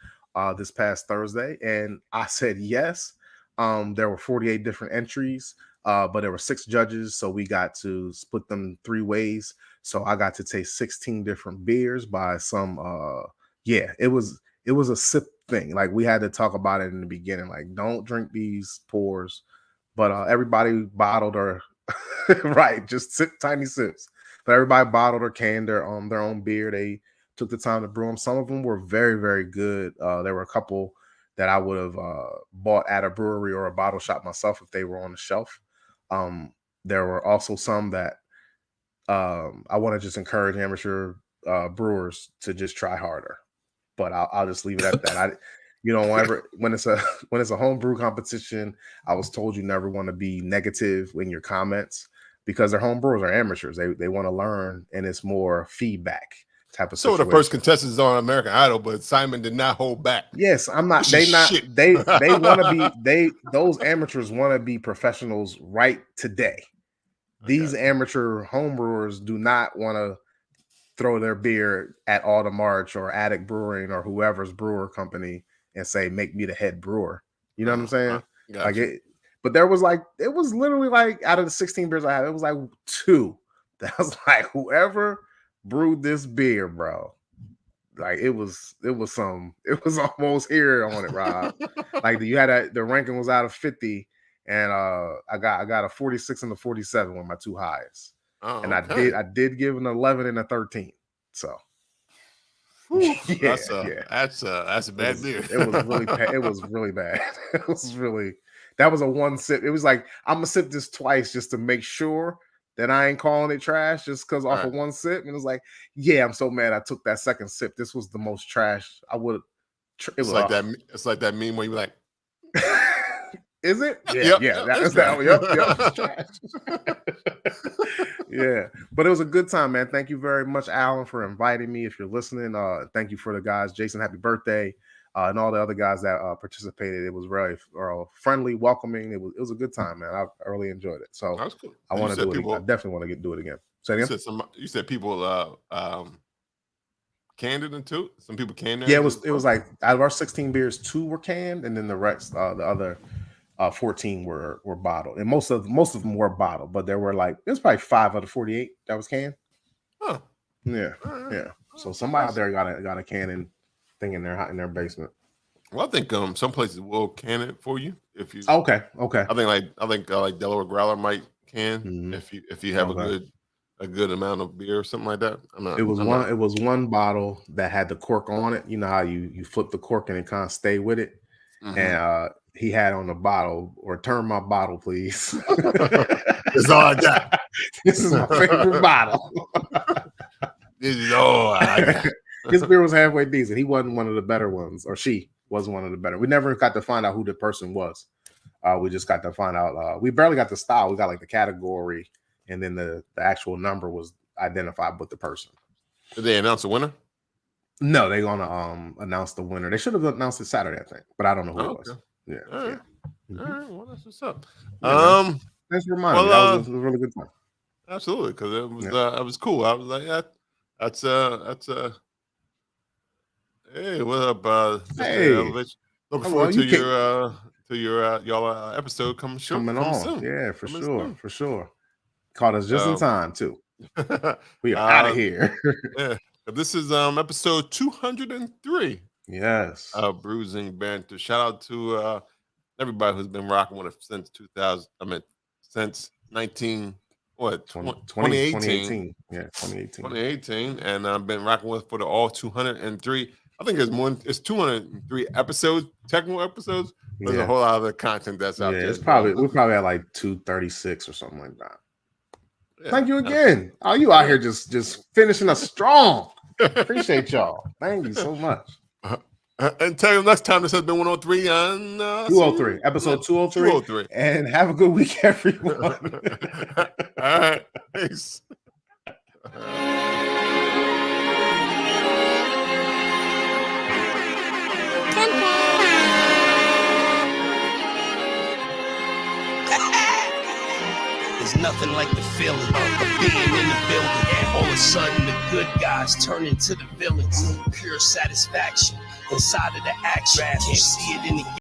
this past Thursday, and I said yes. There were 48 different entries, but there were 6 judges, so we got to split them 3 ways. So I got to taste 16 different beers by some. It was a sip thing. Like, we had to talk about it in the beginning. Like, don't drink these pours, but everybody bottled or right, just tiny sips. But everybody bottled or canned their own beer. They took the time to brew them. Some of them were very, very good. There were a couple that I would have bought at a brewery or a bottle shop myself if they were on the shelf. There were also some that I want to just encourage amateur brewers to just try harder. But I'll just leave it at that. When it's a home brew competition, I was told you never want to be negative in your comments because they're home brewers are amateurs. They want to learn, and it's more feedback type of situation. So the first contestants on American Idol, but Simon did not hold back. Yes, I'm not. They want to be. Those amateurs want to be professionals right today. These amateur homebrewers do not want to throw their beer at Autumn March or Attic Brewing or whoever's brewer company and say, make me the head brewer. You know what I'm saying? Gotcha. But it was literally like out of the 16 beers I had, it was like 2 that was like, whoever brewed this beer, bro. Like it was almost here on it, Rob. Like the ranking was out of 50, and I got a 46 and a 47 with my 2 highs. Oh, and okay. I did give an 11 and a 13. So that's a bad beer. It was really bad. It was really bad. That was a 1 sip. It was like, I'm gonna sip this twice just to make sure that I ain't calling it trash just because off of 1 sip. And it was like, yeah, I'm so mad I took that second sip. This was the most trash I would have. It's like that. It's like that meme where you're like, is it? Yeah, yeah. That's Yep. Yeah, but it was a good time, man. Thank you very much, Alan, for inviting me. If you're listening, thank you for the guys. Jason, happy birthday, and all the other guys that participated. It was very friendly, welcoming. It was a good time, man. I really enjoyed it. So that's cool. I want to do it. I definitely want to do it again. Say it again? You said people canned it too. Some people canned it. Yeah, it was like out of our 16 beers, 2 were canned, and then the rest, the other 14 were bottled, and most of them were bottled, but there were like it was probably 5 out of 48 that was canned. Huh. Yeah. So somebody out there got a canning thing in their basement. Well, I think some places will can it for you if you. Okay. I think Delaware Growler might can if you have a good amount of beer or something like that. It was one bottle that had the cork on it. You know how you flip the cork and it kind of stay with it, and he had on the bottle, return my bottle, please. That's all I got. This is my favorite bottle. This is all I got. His beer was halfway decent. He wasn't one of the better ones, or she wasn't one of the better. We never got to find out who the person was. We just got to find out. We barely got the style. We got like the category, and then the actual number was identified with the person. Did they announce a winner? No, they're gonna announce the winner. They should have announced it Saturday, I think, but I don't know who it was. Yeah. All right. All right. Well, that's what's up. Thanks for reminding me. That was a really good time. Absolutely, because it was cool. I was like, that's hey, what up? Hey, looking forward to your y'all episode coming on. Soon. Yeah, for sure. Caught us just in time too. We are out of here. Yeah, this is episode 203. Yes. Bruising Banter. Shout out to everybody who's been rocking with it since 2018. Yeah, 2018. 2018, and I've been rocking with for the all 203. I think it's 203 episodes, technical episodes. There's a whole lot of the content that's out there. It's we're probably at like 236 or something like that. Yeah, thank you again. You out here just finishing us strong. Appreciate y'all. Thank you so much. And tell you next time, this has been 103 on 203, episode 203. And have a good week, everyone. All right. Peace. There's nothing like the feeling of being in the building. All of a sudden, the good guys turn into the villains. Pure satisfaction inside of the action. Can't see it in the